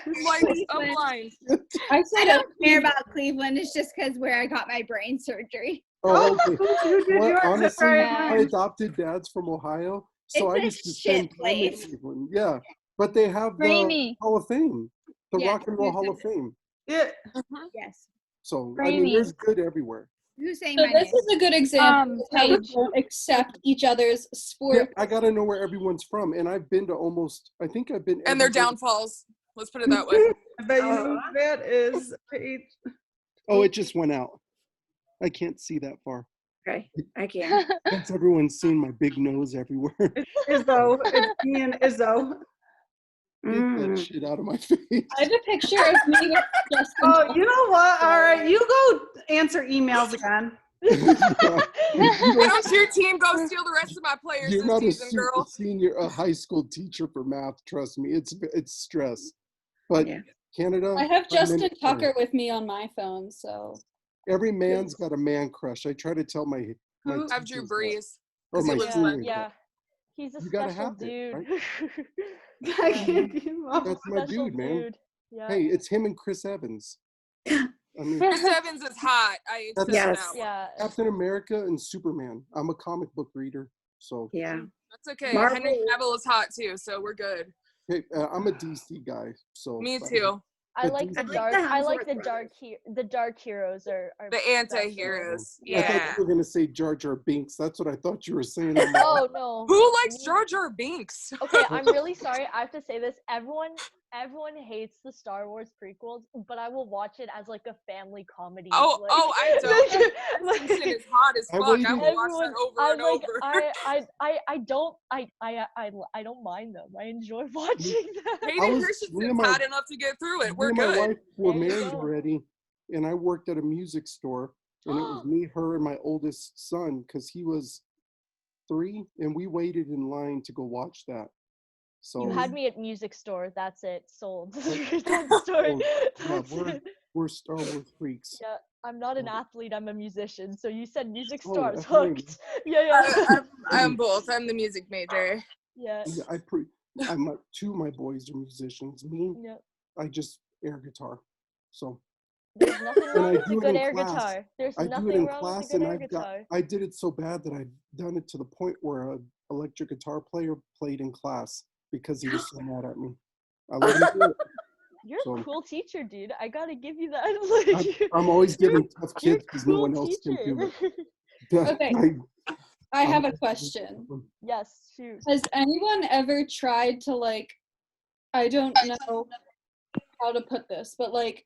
I'm blind. I I said don't care about Cleveland. It's just because where I got my brain surgery. Oh, okay. Who did Well, yours? honestly, Brian? my adopted dad's from Ohio, so It's I a used to shit spend time in place. Cleveland. Yeah, but they have the Rainy. Hall of Fame, the Yeah, Rock and Roll Hall of Fame. Yeah. Yes. So I mean, Rainy. there's good everywhere. Who's saying So my this name? is a good example of how we Paige. don't accept each other's Yeah, sport. I gotta know where everyone's from, and I've been to I think I've been. And their everywhere. downfalls. Let's put it that way. I bet you know who that is Paige. Oh, it just went out. I can't see that far. Okay, I can. Thanks, everyone's seen my big nose everywhere. Get Izzo. It's me and Izzo. that shit out of my face. I have a picture of me with Justin. Oh, you know what? All right, you go answer emails again. Why don't your team go steal the rest of my players You're this not season, girl? a high school teacher for math. Trust me, it's stress. But Yeah. Canada. I have I'm Justin in- Tucker with me on my phone, so Every man's got a man crush. I try to tell my Who? I have Drew teachers that. Brees. Or my Yeah, seniors. Yeah. that. He's a You gotta special have it, dude. right? I can't keep up. That's my Special dude, man. dude. Yeah. Hey, it's him and Chris Evans. I mean, Chris Evans is hot. I accept Yes. that one. Yeah. Captain America and Superman. I'm a comic book reader. So yeah, that's okay. Marvel. Henry Cavill is hot too, so we're good. hey, I'm a DC guy, so Me too. I like the dark. I like the Hemsworth the dark heroes are The special. anti-heroes. I thought Yeah. you were gonna say Jar Jar Binks. That's what I thought you were saying. I'm like, Oh no. Who likes Jar Jar Binks? Okay, I'm really sorry. I have to say this. Everyone hates the Star Wars prequels, but I will watch it as like a family comedy. Oh, like, I don't. Simpson is hot as fuck. I will watch that over and over. I don't mind them. I enjoy watching them. Hayden Christensen's hot enough to get through it. We're me and good. my wife were There you married go. already, and I worked at a music store, and it was me, her, and my oldest son, because he was 3, and we waited in line to go watch that. So You had me at music store. That's it. Sold. That story. yeah, we're Star Wars freaks. Yeah, I'm not an athlete. I'm a musician. So you said music Oh, store. I was that's right. hooked. Yeah. I'm both. I'm the music major. Yeah. I'm 2 of my boys are musicians. Me, Yeah. I just air guitar. So There's nothing and wrong I with a do it good in air class. guitar. There's I do it nothing in wrong with a class, good and air guitar. I did it so bad that I've done it to the point where an electric guitar player played in class because he was so mad at me. I let him do it. You're a cool teacher, dude. I gotta give you that. I'm always giving tough you're kids because no cool one else can do it. Okay. I have a question. Yes, shoot. Has anyone ever tried to like, I don't know how to put this, but like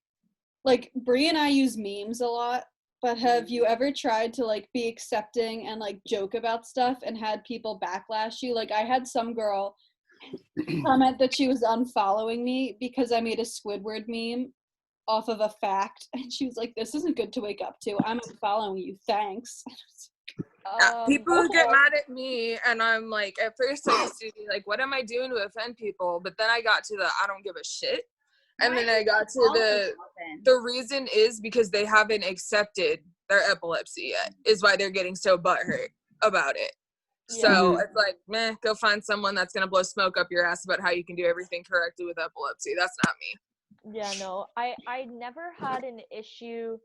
Bree and I use memes a lot, but have you ever tried to like be accepting and like joke about stuff and had people backlash you? Like I had some girl comment that she was unfollowing me because I made a Squidward meme off of a fact, and she was like, "This isn't good to wake up to. I'm unfollowing you. Thanks." People get mad at me, and I'm like, at first I used to be like, what am I doing to offend people? But then I got to the I don't give a shit. And then I got to the reason is because they haven't accepted their epilepsy yet, is why they're getting so butthurt about it. So it's like, meh, go find someone that's going to blow smoke up your ass about how you can do everything correctly with epilepsy. That's not me. Yeah, no, I never had an issue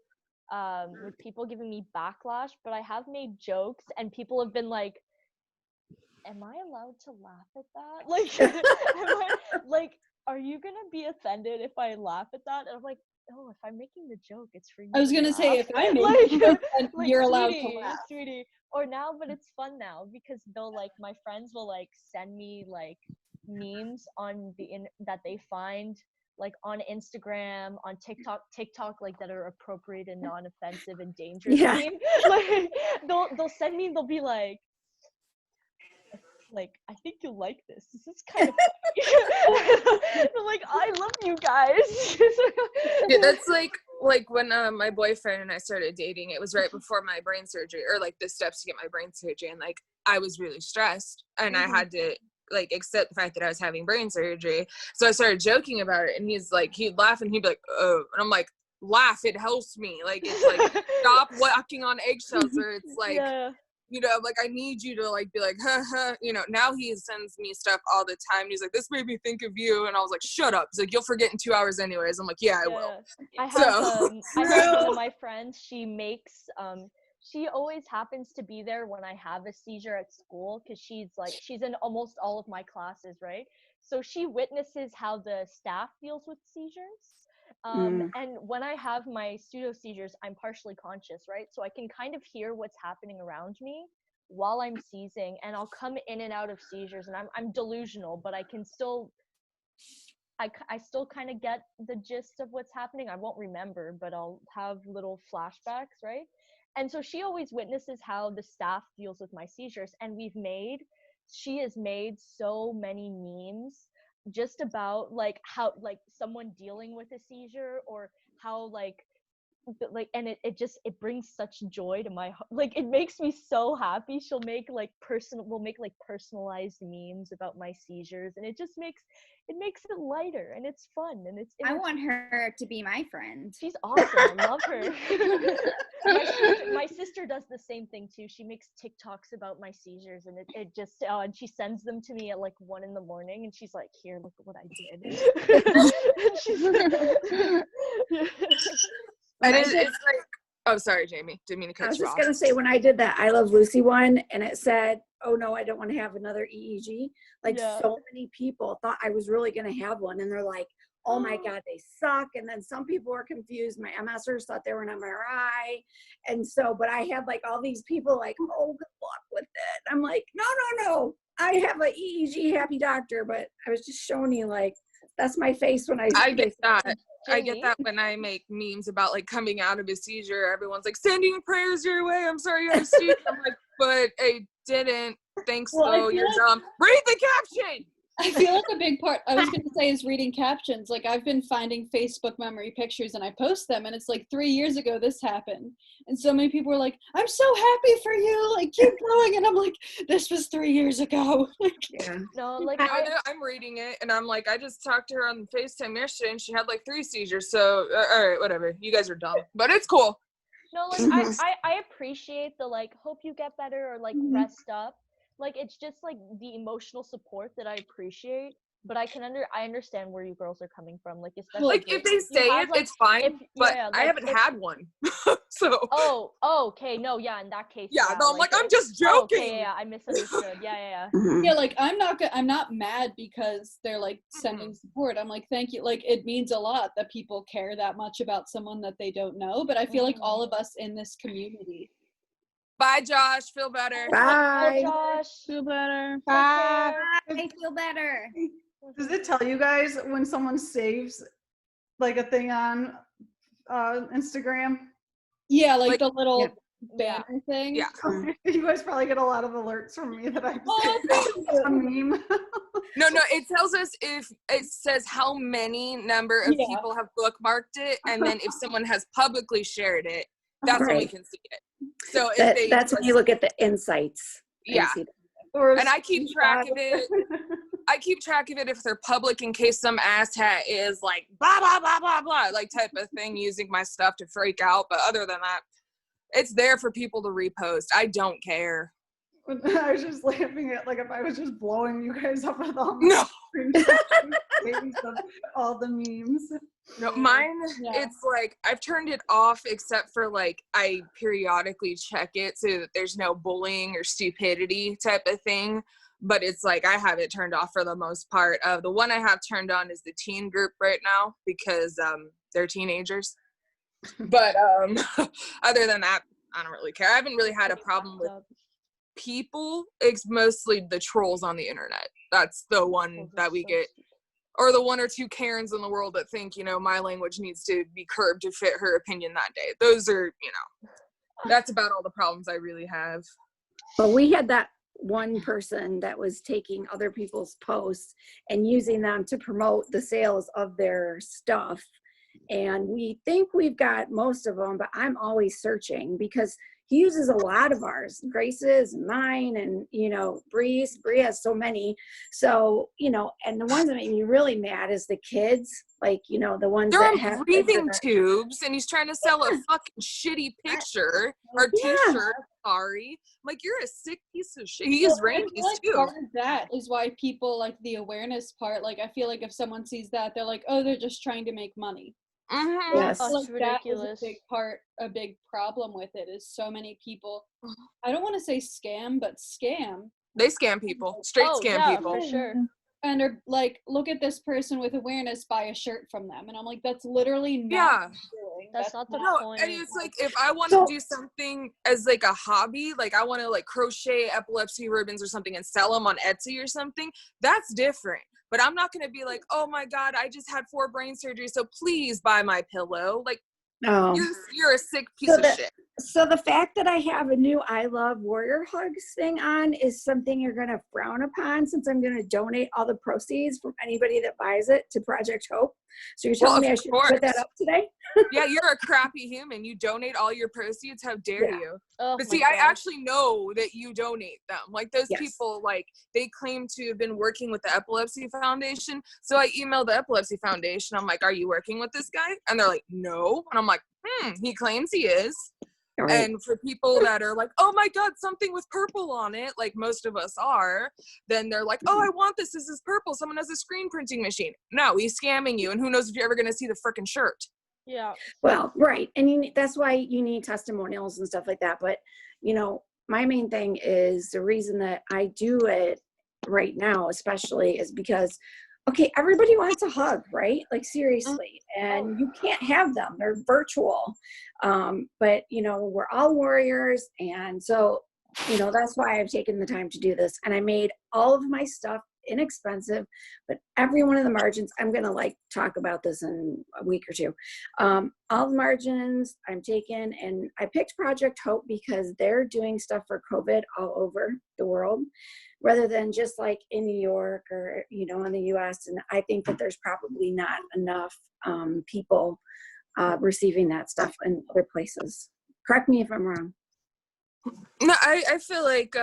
with people giving me backlash, but I have made jokes and people have been like, am I allowed to laugh at that? Like, are you gonna be offended if I laugh at that? And I'm like, no, if I'm making the joke, it's for you. I was gonna say, if I make you're allowed to laugh. Sweetie. Or now, but it's fun now because they'll like, my friends will like send me like memes on that they find like on Instagram, on TikTok, like that are appropriate and non-offensive and dangerous. Yeah. Like they'll send me, they'll be like, I think you'll like this. This is kind of funny. I'm like, I love you guys. Yeah, that's like when my boyfriend and I started dating, it was right before my brain surgery, or like the steps to get my brain surgery, and like I was really stressed and I had to like accept the fact that I was having brain surgery. So I started joking about it, and he's like, he'd laugh and he'd be like, oh, and I'm like, laugh, it helps me. Like, it's like, stop walking on eggshells, or it's like, you know, like, I need you to like be like, huh, you know. Now he sends me stuff all the time. He's like, this made me think of you, and I was like, shut up. He's like, you'll forget in 2 hours anyways. I'm like, yeah, I will. I have one of my friends, she makes she always happens to be there when I have a seizure at school, because she's in almost all of my classes, right? So she witnesses how the staff deals with seizures. And when I have my pseudo seizures, I'm partially conscious, right? So I can kind of hear what's happening around me while I'm seizing, and I'll come in and out of seizures, and I'm delusional, but I can still I still kind of get the gist of what's happening. I won't remember, but I'll have little flashbacks, right? And so she always witnesses how the staff deals with my seizures, and she has made so many memes just about like how like someone dealing with a seizure, or how and it brings such joy to my heart. Like, it makes me so happy. We'll make like personalized memes about my seizures, and it makes it lighter, and it's fun, and I want her to be my friend. She's awesome. I love her. My sister does the same thing too. She makes TikToks about my seizures, and it just and she sends them to me at like 1 a.m, and she's like, "Here, look at what I did." And she's and it's like, Oh, sorry, Jamie. Didn't mean to cut you off. I was just going to say, when I did that I Love Lucy one and it said, oh no, I don't want to have another EEG. Like so many people thought I was really going to have one. And they're like, oh my God, they suck. And then some people were confused. My MSers thought they were an MRI. And so, but I had like all these people like, oh, good luck with it. I'm like, no. I have an EEG happy doctor, but I was just showing you like, that's my face when I get that. I get that when I make memes about like coming out of a seizure. Everyone's like, sending prayers your way. I'm sorry you had a seizure. I'm like, but I didn't. Thanks, though. You're dumb. Read the caption. I feel like a big part, I was going to say, is reading captions. Like, I've been finding Facebook memory pictures and I post them, and it's like 3 years ago this happened. And so many people are like, I'm so happy for you. Like, keep going. And I'm like, this was 3 years ago. No, like, I'm reading it, and I'm like, I just talked to her on FaceTime yesterday, and she had like 3 seizures. So, all right, whatever. You guys are dumb. But it's cool. No, like, I appreciate the, like, hope you get better or, like, rest up. Like, it's just like the emotional support that I appreciate, but I understand where you girls are coming from. Like, especially like if they say it, like, it's fine. But I haven't had one, so. Oh, okay, no, yeah, in that case. Yeah, no, I'm like, I'm just joking. Okay, yeah, I misunderstood. Yeah. Yeah, like I'm not mad because they're like sending support. I'm like, thank you. Like, it means a lot that people care that much about someone that they don't know. But I feel like all of us in this community. Bye, Josh. Feel better. Bye, Josh. Feel better. Bye. I feel better. Does it tell you guys when someone saves like a thing on Instagram? Yeah, like the little banner thing. Yeah. You guys probably get a lot of alerts from me that I a meme. No, it tells us if it says how many number of people have bookmarked it, and then if someone has publicly shared it, that's when we can see it. So if that's when you look at the insights. Yeah. And I keep track of it. I keep track of it if they're public, in case some asshat is like blah blah blah blah blah, like type of thing, using my stuff to freak out. But other than that, it's there for people to repost. I don't care. I was just laughing at, like, if I was just blowing you guys up with all all the memes. No, mine, it's like I've turned it off, except for like I periodically check it so that there's no bullying or stupidity type of thing. But it's like I have it turned off for the most part. The one I have turned on is the teen group right now because they're teenagers. But other than that, I don't really care. I haven't really had a problem with people. It's mostly the trolls on the internet. That's the one that we get. Or the 1 or 2 Karens in the world that think, my language needs to be curbed to fit her opinion that day. Those are, that's about all the problems I really have. But we had that one person that was taking other people's posts and using them to promote the sales of their stuff. And we think we've got most of them, but I'm always searching because he uses a lot of ours, Grace's, mine, and, Bree has so many. So, and the ones that make me really mad is the kids, like, the ones they're that have breathing tubes, and he's trying to sell a fucking shitty picture or t-shirt. Sorry. I'm like, you're a sick piece of shit. He is ranked too. Part of that is why people like the awareness part. Like, I feel like if someone sees that, they're like, oh, they're just trying to make money. Mm-hmm. Yes. Like, ridiculous. That is a big problem with it is so many people, I don't want to say scam, but scam. They scam people, straight scam people. For sure. And they're like, look at this person with awareness, buy a shirt from them. And I'm like, that's literally not doing. That's not the point. And it's like, if I want to do something as like a hobby, like I want to like crochet epilepsy ribbons or something and sell them on Etsy or something, that's different. But I'm not going to be like, oh my God, I just had 4 brain surgeries, so please buy my pillow. Like, you're a sick piece of shit. So the fact that I have a new I Love Warrior Hugs thing on is something you're going to frown upon, since I'm going to donate all the proceeds from anybody that buys it to Project Hope. So you're telling me I should put that up today? Yeah, you're a crappy human. You donate all your proceeds. How dare you? Oh, but see, I actually know that you donate them. Like, those people, like, they claim to have been working with the Epilepsy Foundation. So I emailed the Epilepsy Foundation. I'm like, are you working with this guy? And they're like, no. And I'm like, he claims he is. Right. And for people that are like, oh my God, something with purple on it, like most of us are, then they're like, oh, I want this. This is purple. Someone has a screen printing machine. No, he's scamming you. And who knows if you're ever going to see the frickin' shirt. Yeah. Well, right. And that's why you need testimonials and stuff like that. But, my main thing is the reason that I do it right now, especially, is because, okay, everybody wants a hug, right? Like, seriously. And you can't have them. They're virtual. But, we're all warriors. And so, that's why I've taken the time to do this. And I made all of my stuff inexpensive, but every one of the margins, I'm going to talk about this in a week or two. All the margins I'm taking, and I picked Project Hope because they're doing stuff for COVID all over the world, rather than just in New York or, in the US. And I think that there's probably not enough people receiving that stuff in other places. Correct me if I'm wrong. No, I feel like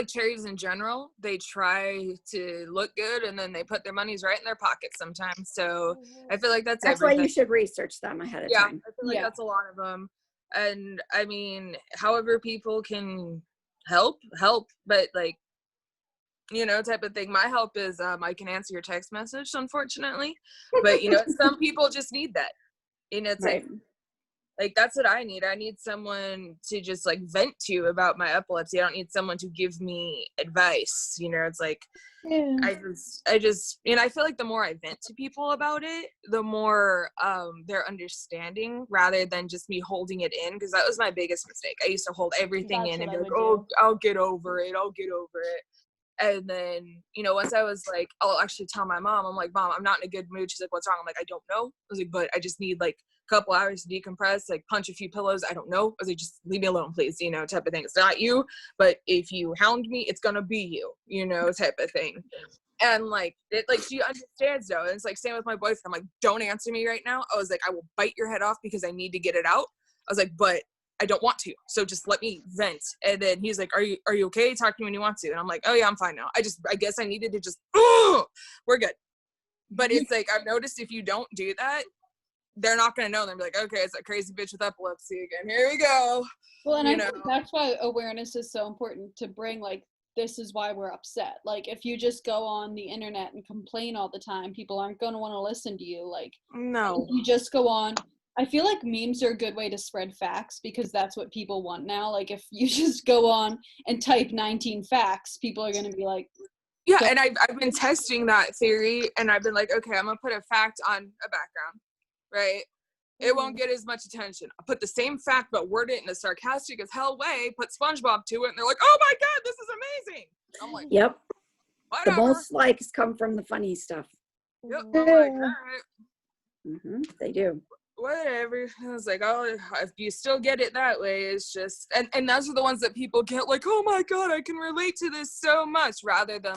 charities in general, they try to look good and then they put their monies right in their pockets sometimes. So I feel like that's everything. Why you should research them ahead of time. I feel like that's a lot of them. And I mean, however people can help, but type of thing. My help is I can answer your text message, unfortunately. But some people just need that. It's right. Like that's what I need. I need someone to just vent to about my epilepsy. I don't need someone to give me advice. It's I just I feel like the more I vent to people about it, the more they're understanding, rather than just me holding it in, because that was my biggest mistake. I used to hold everything in and be like, oh, I'll get over it. And then, once I was I'll actually tell my mom, I'm like, Mom, I'm not in a good mood. She's like, what's wrong? I'm like, I don't know. I was like, but I just need a couple hours to decompress, punch a few pillows. I don't know. I was like, just leave me alone, please, type of thing. It's not you, but if you hound me, it's gonna be you, type of thing. And she understands though. And it's same with my boyfriend. I'm like, don't answer me right now. I was like, I will bite your head off because I need to get it out. I was like, but I don't want to, so just let me vent. And then he's like, are you okay? Talk to me when you want to. And I'm like, oh yeah, I'm fine now. I guess I needed to just, we're good. But it's I've noticed if you don't do that, they're not going to know. They're like, okay, it's that crazy bitch with epilepsy again. Here we go. Well, and I think that's why awareness is so important, to bring this is why we're upset. If you just go on the internet and complain all the time, people aren't going to want to listen to you. No. You just go on. I feel like memes are a good way to spread facts, because that's what people want now. If you just go on and type 19 facts, people are going to be like, yeah. And I've been testing that theory, and I've been like, okay, I'm going to put a fact on a background, right? It won't get as much attention. I'll put the same fact, but word it in a sarcastic as hell way, put SpongeBob to it, and they're like, oh my God, this is amazing. I'm like, yep. Whatever. The most likes come from the funny stuff. Yep. I'm like, all right. Mm-hmm. They do. Whatever. I was like, oh, if you still get it that way, it's just, and those are the ones that people get oh my God, I can relate to this so much, rather than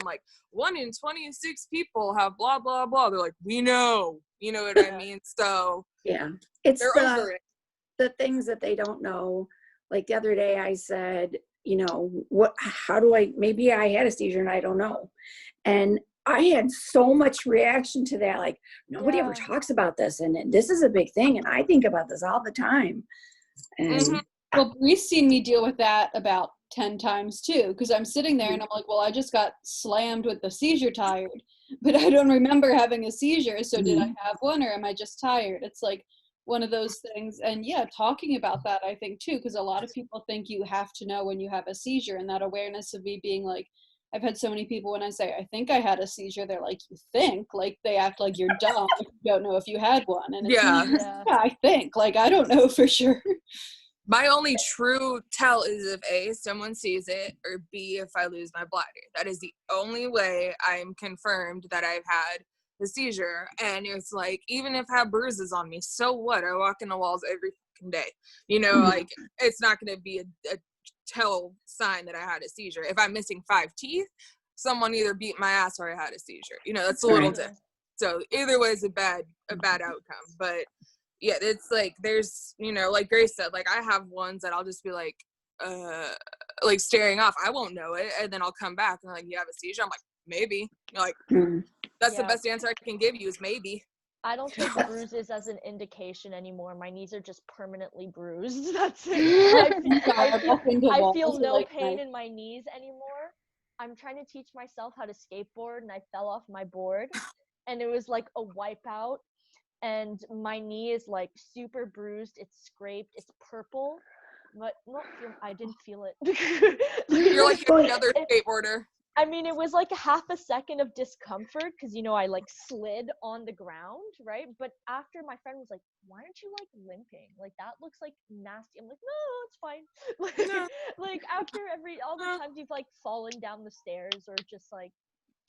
1 in 26 people have blah blah blah. They're like, we know, you know what I mean? So yeah, it's over it. The things that they don't know. The other day I said, maybe I had a seizure and I don't know. And I had so much reaction to that. Nobody ever talks about this. And this is a big thing. And I think about this all the time. And well, Bree's seen me deal with that about 10 times too. Because I'm sitting there and I'm like, well, I just got slammed with the seizure tired, but I don't remember having a seizure. So did I have one, or am I just tired? It's one of those things. And yeah, talking about that, I think too, because a lot of people think you have to know when you have a seizure, and that awareness of me being I've had so many people, when I say, I think I had a seizure, they're like, you think? They act like you're dumb if you don't know if you had one. And it's yeah, I think. I don't know for sure. My only true tell is if A, someone sees it, or B, if I lose my bladder. That is the only way I'm confirmed that I've had the seizure. And it's even if I have bruises on me, so what? I walk in the walls every fucking day. It's not going to be a tell sign that I had a seizure. If I'm missing 5 teeth, someone either beat my ass or I had a seizure. That's a little different. So either way is a bad outcome. But yeah, it's there's like Grace said, I have ones that I'll just be staring off. I won't know it, and then I'll come back and you have a seizure. I'm like, maybe. That's the best answer I can give you is maybe. I don't take bruises as an indication anymore. My knees are just permanently bruised. That's it. I feel no pain in my knees anymore. I'm trying to teach myself how to skateboard, and I fell off my board, and it was a wipeout. and my knee is like super bruised. It's scraped. It's purple, but I didn't feel it. You're like any other skateboarder. I mean, it was like a half a second of discomfort because, you know, I like slid on the ground, right? But after, my friend was like, why aren't you like limping? Like, that looks like nasty. I'm like, no, it's fine. No. Like after all the times you've like fallen down the stairs or just like,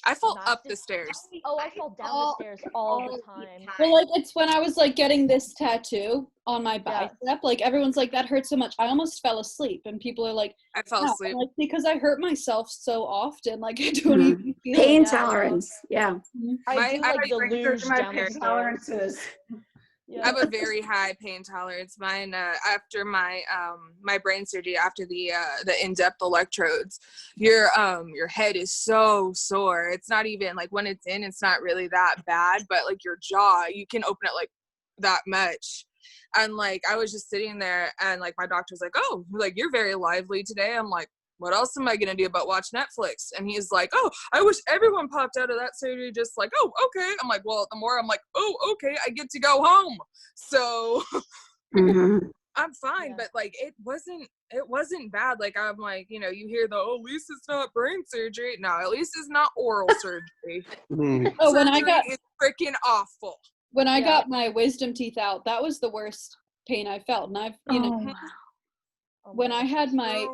I fall up the stairs. Oh, I fall down the stairs all the time. Well, like, it's when I was like getting this tattoo on my bicep, like everyone's like, that hurts so much. I almost fell asleep, and people are like, I fell asleep. Like, because I hurt myself so often, like I don't even feel pain it. tolerance. Yeah. I do like the luge down the stairs. Tolerances. Yeah. I have a very high pain tolerance. Mine after my my brain surgery, after the in-depth electrodes, your head is so sore. It's not even like when it's in, it's not really that bad, but like your jaw, you can open it like that much. And like I was just sitting there, and like my doctor's like, "Oh, like you're very lively today." I'm like, what else am I gonna do but watch Netflix? And he's like, oh, I wish everyone popped out of that surgery just like, oh, okay. I'm like, well, the more I'm like, oh, okay, I get to go home. So I'm fine, but like it wasn't bad. Like I'm like, you know, you hear the, oh, at least it's not brain surgery. No, at least it's not oral surgery. Oh, when I got it's freaking awful. When I got my wisdom teeth out, that was the worst pain I felt. And I've, you know, when I had my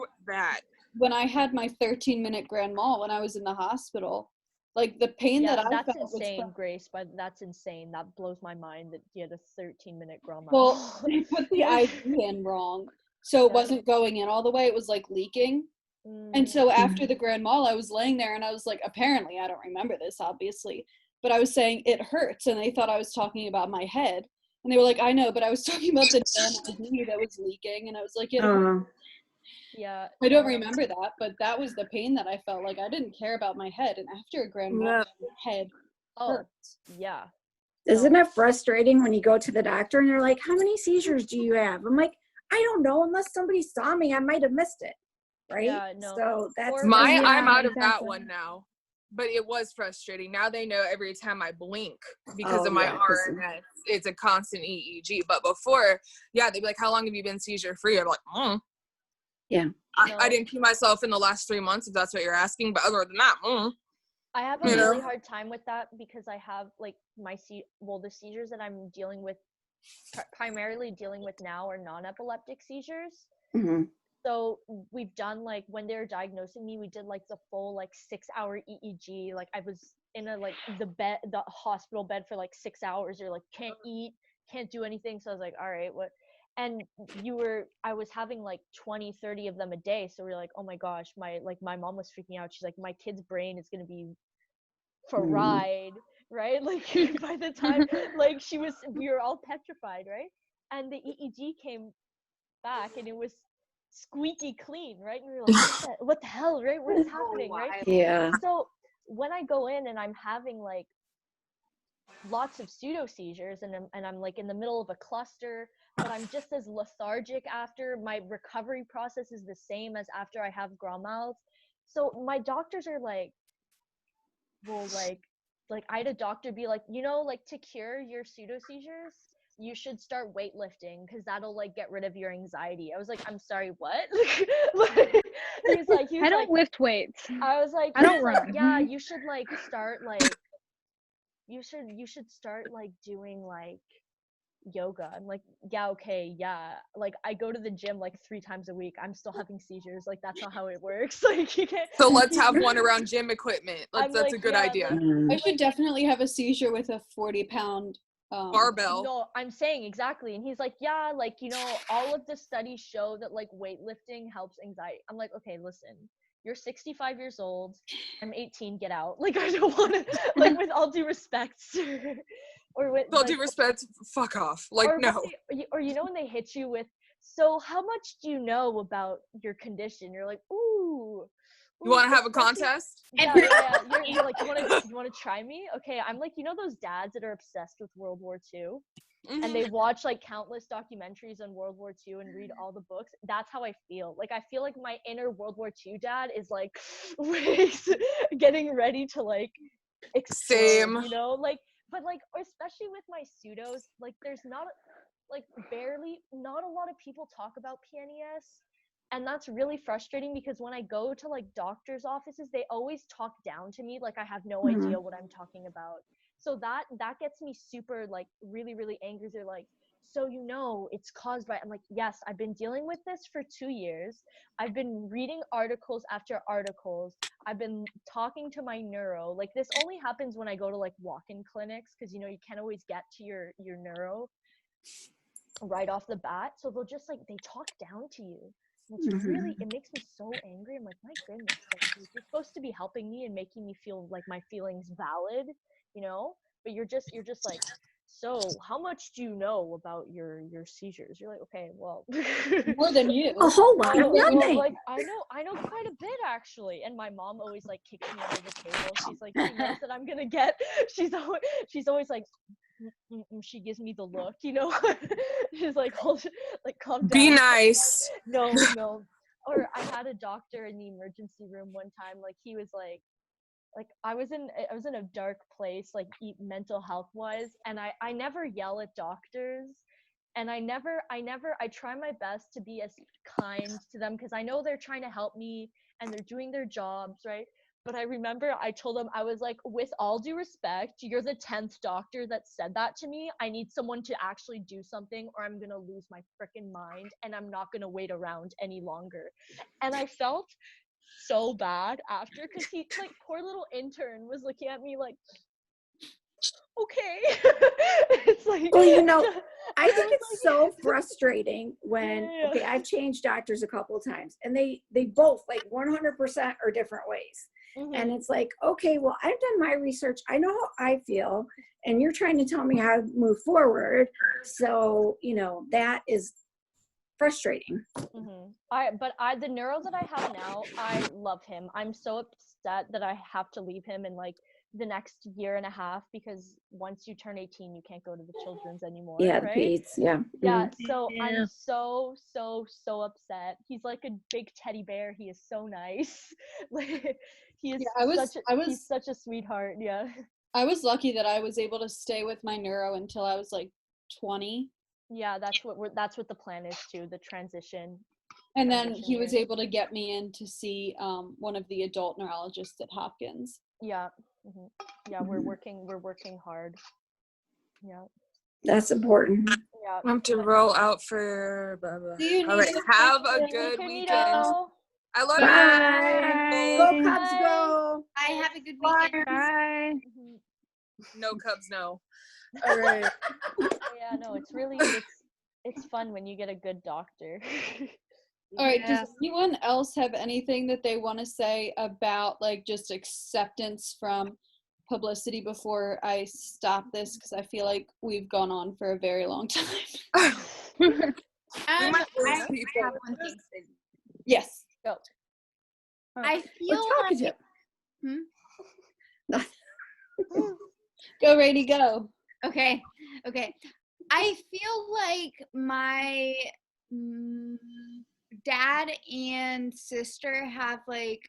when I had my 13-minute grand mal when I was in the hospital, like the pain that I felt. That's insane, Grace. But that's insane. That blows my mind that you had a 13-minute grand mal. Well, they put the IV in wrong, so it wasn't going in all the way. It was like leaking. And so after the grand mal, I was laying there and I was like, apparently, I don't remember this, obviously, but I was saying it hurts, and they thought I was talking about my head, and they were like, I know, but I was talking about the damn IV that was leaking, and I was like, yeah, I don't remember that, but that was the pain that I felt. Like I didn't care about my head, and after a grand mal, my head hurts. Yeah. Isn't it frustrating when you go to the doctor and they're like, how many seizures do you have? I'm like, I don't know, unless somebody saw me, I might have missed it. Right? Yeah, no. So that's I'm out of that one now. But it was frustrating. Now they know every time I blink because of my RNS, it's a constant EEG. But before, they'd be like, how long have you been seizure free? I'm like, Yeah. I didn't pee myself in the last 3 months, if that's what you're asking. But other than that, I have a really hard time with that because I have like the seizures that I'm dealing with, primarily dealing with now, are non-epileptic seizures. So we've done, like, when they were diagnosing me, we did like the full like 6-hour EEG. Like I was in the hospital bed for like 6 hours. You're like, can't eat, can't do anything. So I was like, all right, what? And I was having like 20, 30 of them a day. So we're like, oh my gosh, my mom was freaking out. She's like, my kid's brain is going to be fried, right? Like by the time, like we were all petrified, right? And the EEG came back and it was squeaky clean, right? And we were like, what the hell, right? What is happening, right? Yeah. So when I go in and I'm having like lots of pseudo seizures and I'm like in the middle of a cluster, but I'm just as lethargic after. My recovery process is the same as after I have grand mal. So my doctors are like, well, like I had a doctor be like, you know, like to cure your pseudo seizures, you should start weightlifting because that'll like get rid of your anxiety. I was like, I'm sorry, what? He's like, I don't lift weights. I was like, I don't run. Yeah, you should like start like you should start like doing like yoga. I'm like, yeah, okay, yeah. Like I go to the gym like 3 times a week. I'm still having seizures. Like that's not how it works. Like you can't. So let's have one around gym equipment. That's like, a good idea. I should definitely have a seizure with a 40-pound barbell. No, I'm saying exactly. And he's like, yeah, like, you know, all of the studies show that like weightlifting helps anxiety. I'm like, okay, listen, you're 65 years old. I'm 18. Get out. Like I don't want to. Like with all due respect. Or with all due respect, fuck off. Like no. Or you know when they hit you with, so how much do you know about your condition? You're like, ooh. You want to have a contest? Yeah. You're like, you want to try me? Okay, I'm like, you know those dads that are obsessed with World War II? And they watch like countless documentaries on World War II and read all the books. That's how I feel. Like I feel like my inner World War II dad is like getting ready to like explode, same, you know, like. but like, especially with my pseudos, like there's not a lot of people talk about PNES. And that's really frustrating because when I go to like doctors' offices, they always talk down to me like I have no idea what I'm talking about. So that gets me super like really, really angry. They're like, so it's caused by, I'm like, yes, I've been dealing with this for 2 years. I've been reading articles after articles. I've been talking to my neuro. Like this only happens when I go to like walk-in clinics because you can't always get to your neuro right off the bat. So they'll just like, they talk down to you. It's really, it makes me so angry. I'm like, my goodness, like, you're supposed to be helping me and making me feel like my feelings valid, but you're just like, so how much do you know about your seizures? You're like, okay, well, more than you. A whole lot of nothing. Like I know quite a bit actually. And my mom always like kicks me under the table. She's like, she knows that I'm gonna get. She's always like, she gives me the look, she's like, hold, like, calm down. Be nice. No. Or I had a doctor in the emergency room one time, like he was like I was in a dark place, like mental health wise, and I never yell at doctors, and I try my best to be as kind to them because I know they're trying to help me and they're doing their jobs, right? But I remember I told them, I was like, with all due respect, you're the 10th doctor that said that to me. I need someone to actually do something or I'm going to lose my freaking mind and I'm not going to wait around any longer. And I felt so bad after because he, like, poor little intern was looking at me like, okay. It's like, well, I think it's so frustrating when, okay, I've changed doctors a couple of times and they both like 100% are different ways. And it's like, okay, well, I've done my research. I know how I feel and you're trying to tell me how to move forward. So, that is frustrating. The neuro that I have now, I love him. I'm so upset that I have to leave him in like the next year and a half because once you turn 18 you can't go to the children's anymore. Yeah, right? Peds, yeah. So I'm so upset. He's like a big teddy bear. He is so nice. Like he is he's such a sweetheart. Yeah, I was lucky that I was able to stay with my neuro until I was like 20. Yeah, that's what the plan is too, the transition. And then he was able to get me in to see one of the adult neurologists at Hopkins. Yeah. We're working hard. Yeah, that's important. Yeah, I have to roll out for blah, blah. All right, have a good weekend. I love you. Go Cubs, go. I have a good weekend. Bye. No Cubs, no. All right. Yeah, no, it's really it's fun when you get a good doctor. All right, does anyone else have anything that they want to say about like just acceptance from publicity before I stop this? Because I feel like we've gone on for a very long time. I have one thing. Yes. Go. I feel like Go, Rady, go. Okay. I feel like my dad and sister have like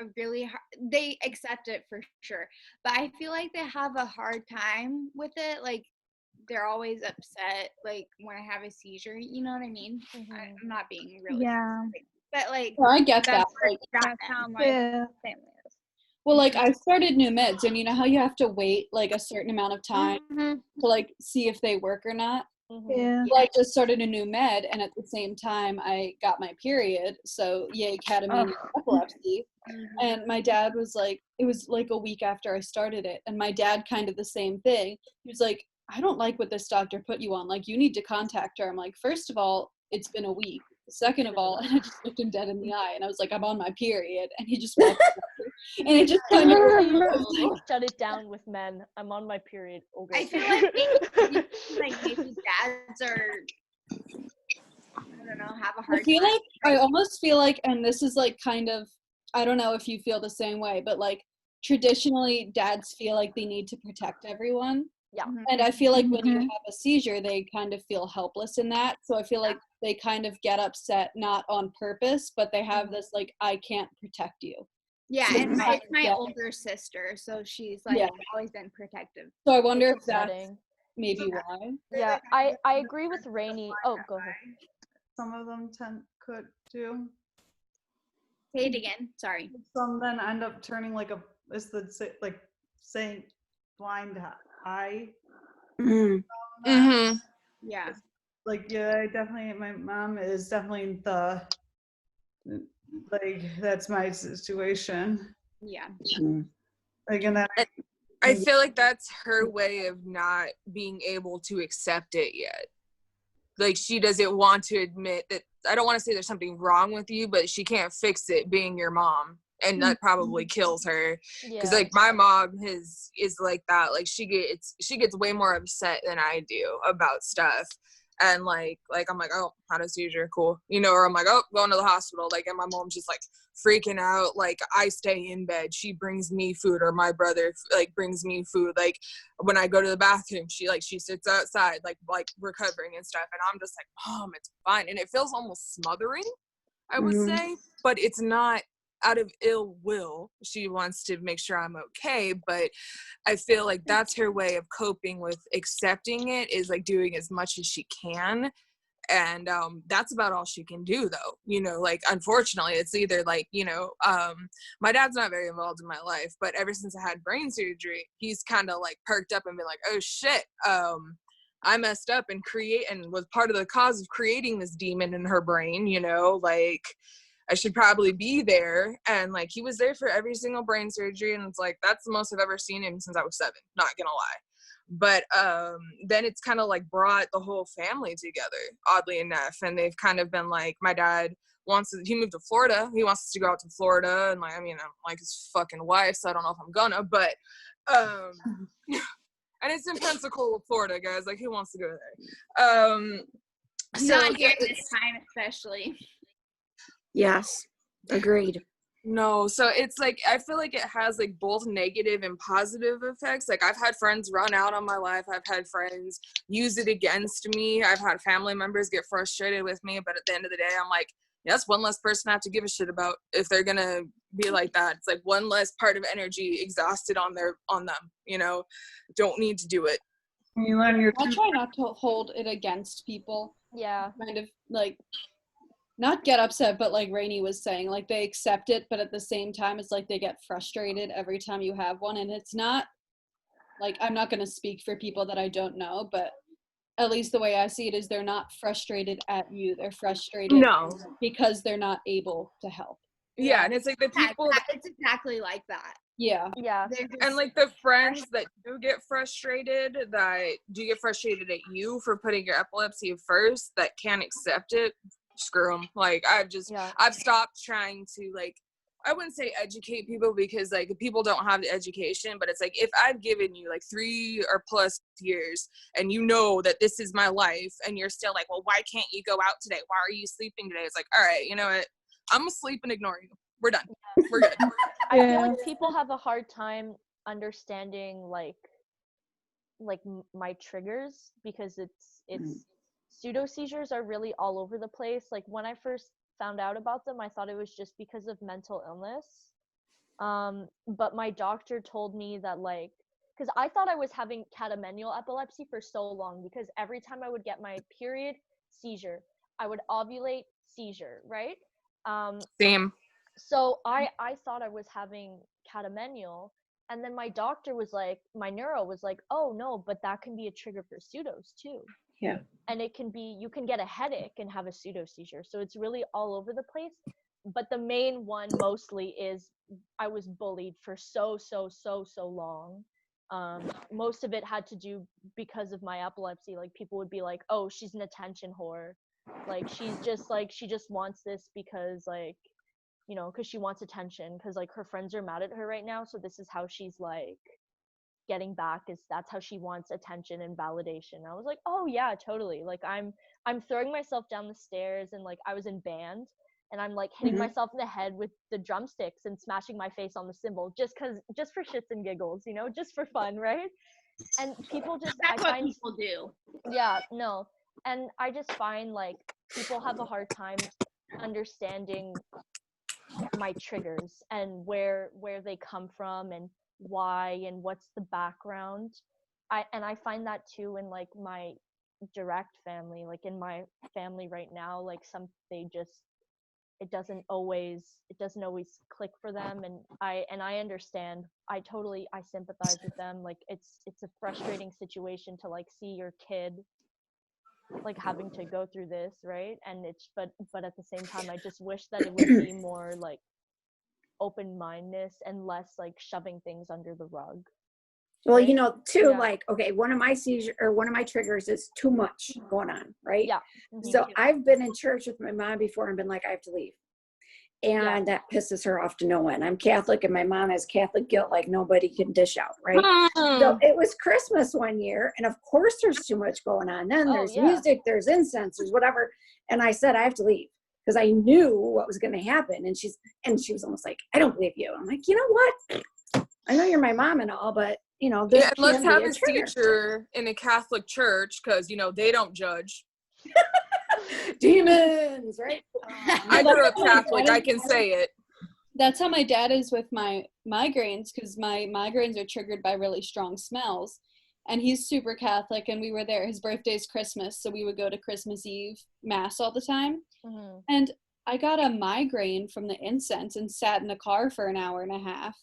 a really hard, they accept it for sure, but I feel like they have a hard time with it. Like they're always upset like when I have a seizure, you know what I mean? I'm not being really specific, but like I get that. Like, that's how my family is. Well, like I started new meds and you know how you have to wait like a certain amount of time to like see if they work or not? Yeah. Well, I just started a new med and at the same time I got my period, so yay ketamine and epilepsy. And my dad was like, it was like a week after I started it, and my dad kind of the same thing. He was like, I don't like what this doctor put you on, like you need to contact her. I'm like, first of all, it's been a week. Second of all, and I just looked him dead in the eye and I was like, I'm on my period, and he just walked away. And it just kind of shut it down with men. I'm on my period. Okay. I feel like maybe dads are, I don't know, have a hard time. I almost feel like, and this is like kind of, I don't know if you feel the same way, but like traditionally dads feel like they need to protect everyone. Yeah. And I feel like when you have a seizure, they kind of feel helpless in that. So I feel like they kind of get upset, not on purpose, but they have this like, I can't protect you. Yeah, So and besides it's my that- older sister, so she's like Yeah. always been protective. So I wonder It's if that's upsetting. maybe why. Yeah, I agree with Rainey. Oh, go ahead. Some of them could do. Say it again. Sorry. Some then end up turning like like saying blind eye. Mm-hmm. Yeah. Like, yeah, my mom is definitely that's my situation. Yeah. Like, and that I feel like that's her way of not being able to accept it yet. Like, she doesn't want to admit that. I don't want to say there's something wrong with you, but she can't fix it being your mom, and that probably kills her. Because like my mom is like that. Like she gets way more upset than I do about stuff. And like I'm like, oh, had a seizure, cool, or I'm like, oh, going to the hospital, like, and my mom's just like freaking out. Like, I stay in bed, she brings me food, or my brother like brings me food. Like, when I go to the bathroom, she sits outside like recovering and stuff, and I'm just like, Mom, it's fine. And it feels almost smothering, I would say, but it's not out of ill will. She wants to make sure I'm okay, but I feel like that's her way of coping with accepting it, is like doing as much as she can. And that's about all she can do, though. Like, unfortunately, it's either like, my dad's not very involved in my life, but ever since I had brain surgery, he's kind of like perked up and been like, oh shit, I messed up and was part of the cause of creating this demon in her brain, like, I should probably be there. And like, he was there for every single brain surgery, and it's like, that's the most I've ever seen him since I was 7, not gonna lie. But then it's kind of like brought the whole family together, oddly enough. And they've kind of been like, my dad he moved to Florida, he wants us to go out to Florida, and like, I mean, I'm like his fucking wife, so I don't know if I'm gonna, but and it's in Pensacola, Florida, guys, like, who wants to go there? So Not during this time, especially. Yes, agreed. No, so it's like, I feel like it has like both negative and positive effects. Like, I've had friends run out on my life. I've had friends use it against me. I've had family members get frustrated with me. But at the end of the day, I'm like, yeah, that's one less person I have to give a shit about if they're going to be like that. It's like one less part of energy exhausted on them, don't need to do it. I try not to hold it against people. Yeah. Kind of like, not get upset, but like Rainey was saying, like, they accept it, but at the same time, it's like they get frustrated every time you have one. And it's not like, I'm not going to speak for people that I don't know, but at least the way I see it is they're not frustrated at you. They're frustrated because they're not able to help. Yeah, and it's like the people it's exactly like that. Yeah. And like the friends that do get frustrated at you for putting your epilepsy first, that can't accept it, screw them. Like, I've stopped trying to, like, I wouldn't say educate people, because like people don't have the education, but it's like, if I've given you like 3 or plus years and that this is my life, and you're still like, well, why can't you go out today? Why are you sleeping today? It's like, all right, you know what? I'm gonna sleep and ignore you. We're done. We're good. I feel like people have a hard time understanding like my triggers, because it's pseudo seizures are really all over the place. Like, when I first found out about them, I thought it was just because of mental illness. But my doctor told me that, like, because I thought I was having catamenial epilepsy for so long, because every time I would get my period, seizure, I would ovulate, seizure, right? Same. So I thought I was having catamenial, and then my doctor was like, my neuro was like, oh no, but that can be a trigger for pseudos too. Yeah. And it can be, you can get a headache and have a pseudo seizure. So it's really all over the place. But the main one mostly is I was bullied for so long. Most of it had to do because of my epilepsy. Like, people would be like, oh, she's an attention whore. Like, she just wants this because, like, because she wants attention, because like her friends are mad at her right now, so this is how she's like getting back, is that's how she wants attention and validation. I was like, oh yeah, totally. Like, I'm throwing myself down the stairs, and like I was in band, and I'm like hitting myself in the head with the drumsticks and smashing my face on the cymbal just for shits and giggles, just for fun, right? And people just, that's what people do. Yeah, no. And I just find like people have a hard time understanding my triggers and where they come from and why and what's the background. I find that too in like my direct family, like in my family right now, like it doesn't always click for them, and I understand. I sympathize with them. Like it's a frustrating situation to like see your kid like having to go through this, right? And it's but at the same time I just wish that it would be more like open-mindedness and less like shoving things under the rug. Well, right? you know, too, like, okay, one of my triggers is too much going on, right? Yeah. So I've been in church with my mom before and been like, I have to leave. And that pisses her off to no end. I'm Catholic and my mom has Catholic guilt like nobody can dish out, right? So it was Christmas one year, and of course there's too much going on. Then there's music, there's incense, there's whatever. And I said, I have to leave because I knew what was going to happen. And she was almost like, I don't believe you. I'm like, you know what? I know you're my mom and all, but you know, yeah, and let's have a teacher in a Catholic church because you know they don't judge. Demons, right? I grew up Catholic. I can say it. That's how my dad is with my migraines, because my migraines are triggered by really strong smells. And he's super Catholic, and we were there. His birthday's Christmas, so we would go to Christmas Eve Mass all the time. Mm-hmm. And I got a migraine from the incense and sat in the car for an hour and a half.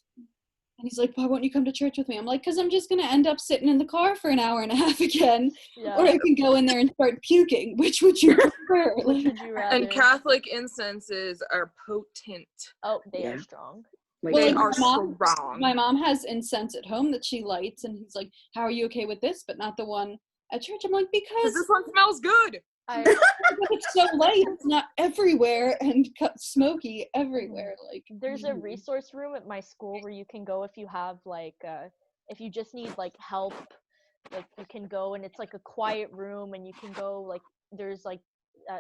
And he's like, why won't you come to church with me? I'm like, because I'm just going to end up sitting in the car for an hour and a half again. Yeah. Or I can go in there and start puking. Which would you prefer? Which would you rather? And Catholic incenses are potent. Oh, they are strong. They are strong. My mom has incense at home that she lights. And he's like, how are you okay with this, but not the one at church? I'm like, because this one smells good. It's so light, it's not everywhere and smoky everywhere. Like there's a resource room at my school where you can go if you have like if you just need like help, like you can go, and it's like a quiet room, and you can go, like there's like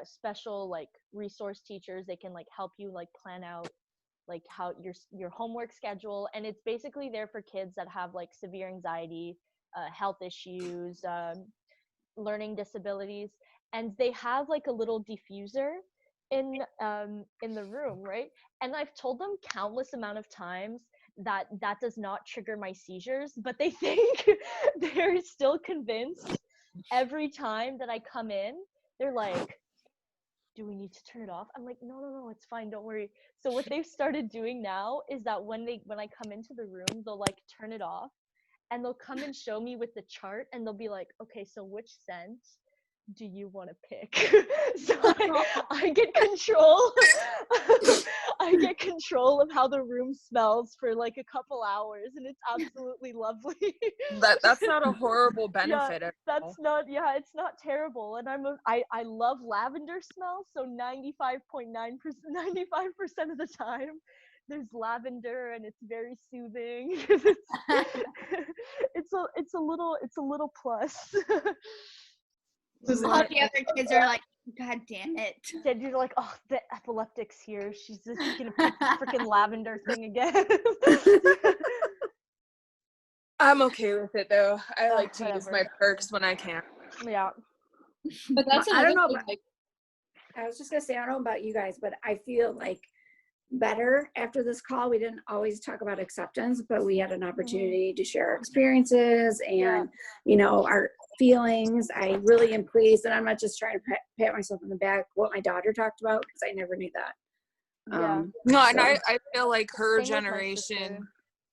special like resource teachers. They can like help you like plan out like how your homework schedule, and it's basically there for kids that have like severe anxiety, health issues, learning disabilities. And they have like a little diffuser in the room, right? And I've told them countless amount of times that does not trigger my seizures, but they think they're still convinced every time that I come in. They're like, do we need to turn it off? I'm like, no, it's fine, don't worry. So what they've started doing now is that when I come into the room, they'll like turn it off, and they'll come and show me with the chart, and they'll be like, okay, so which scent do you want to pick? So I get control. I get control of how the room smells for like a couple hours, and it's absolutely lovely. That's not a horrible benefit. That's not. Yeah, it's not terrible. And I love lavender smell. So 95.9%, 95% of the time, there's lavender, and it's very soothing. It's a little plus. All the other kids are like, God damn it. Then you're like, oh, the epileptic's here. She's just gonna pick the freaking lavender thing again. I'm okay with it though. I like to use my perks when I can. Yeah. But that's I don't know. I was just gonna say, I don't know about you guys, but I feel like better after this call. We didn't always talk about acceptance, but we had an opportunity to share our experiences and you know, our feelings. I really am pleased, and I'm not just trying to pat myself on the back what my daughter talked about, because I never knew that. No, and I feel like her generation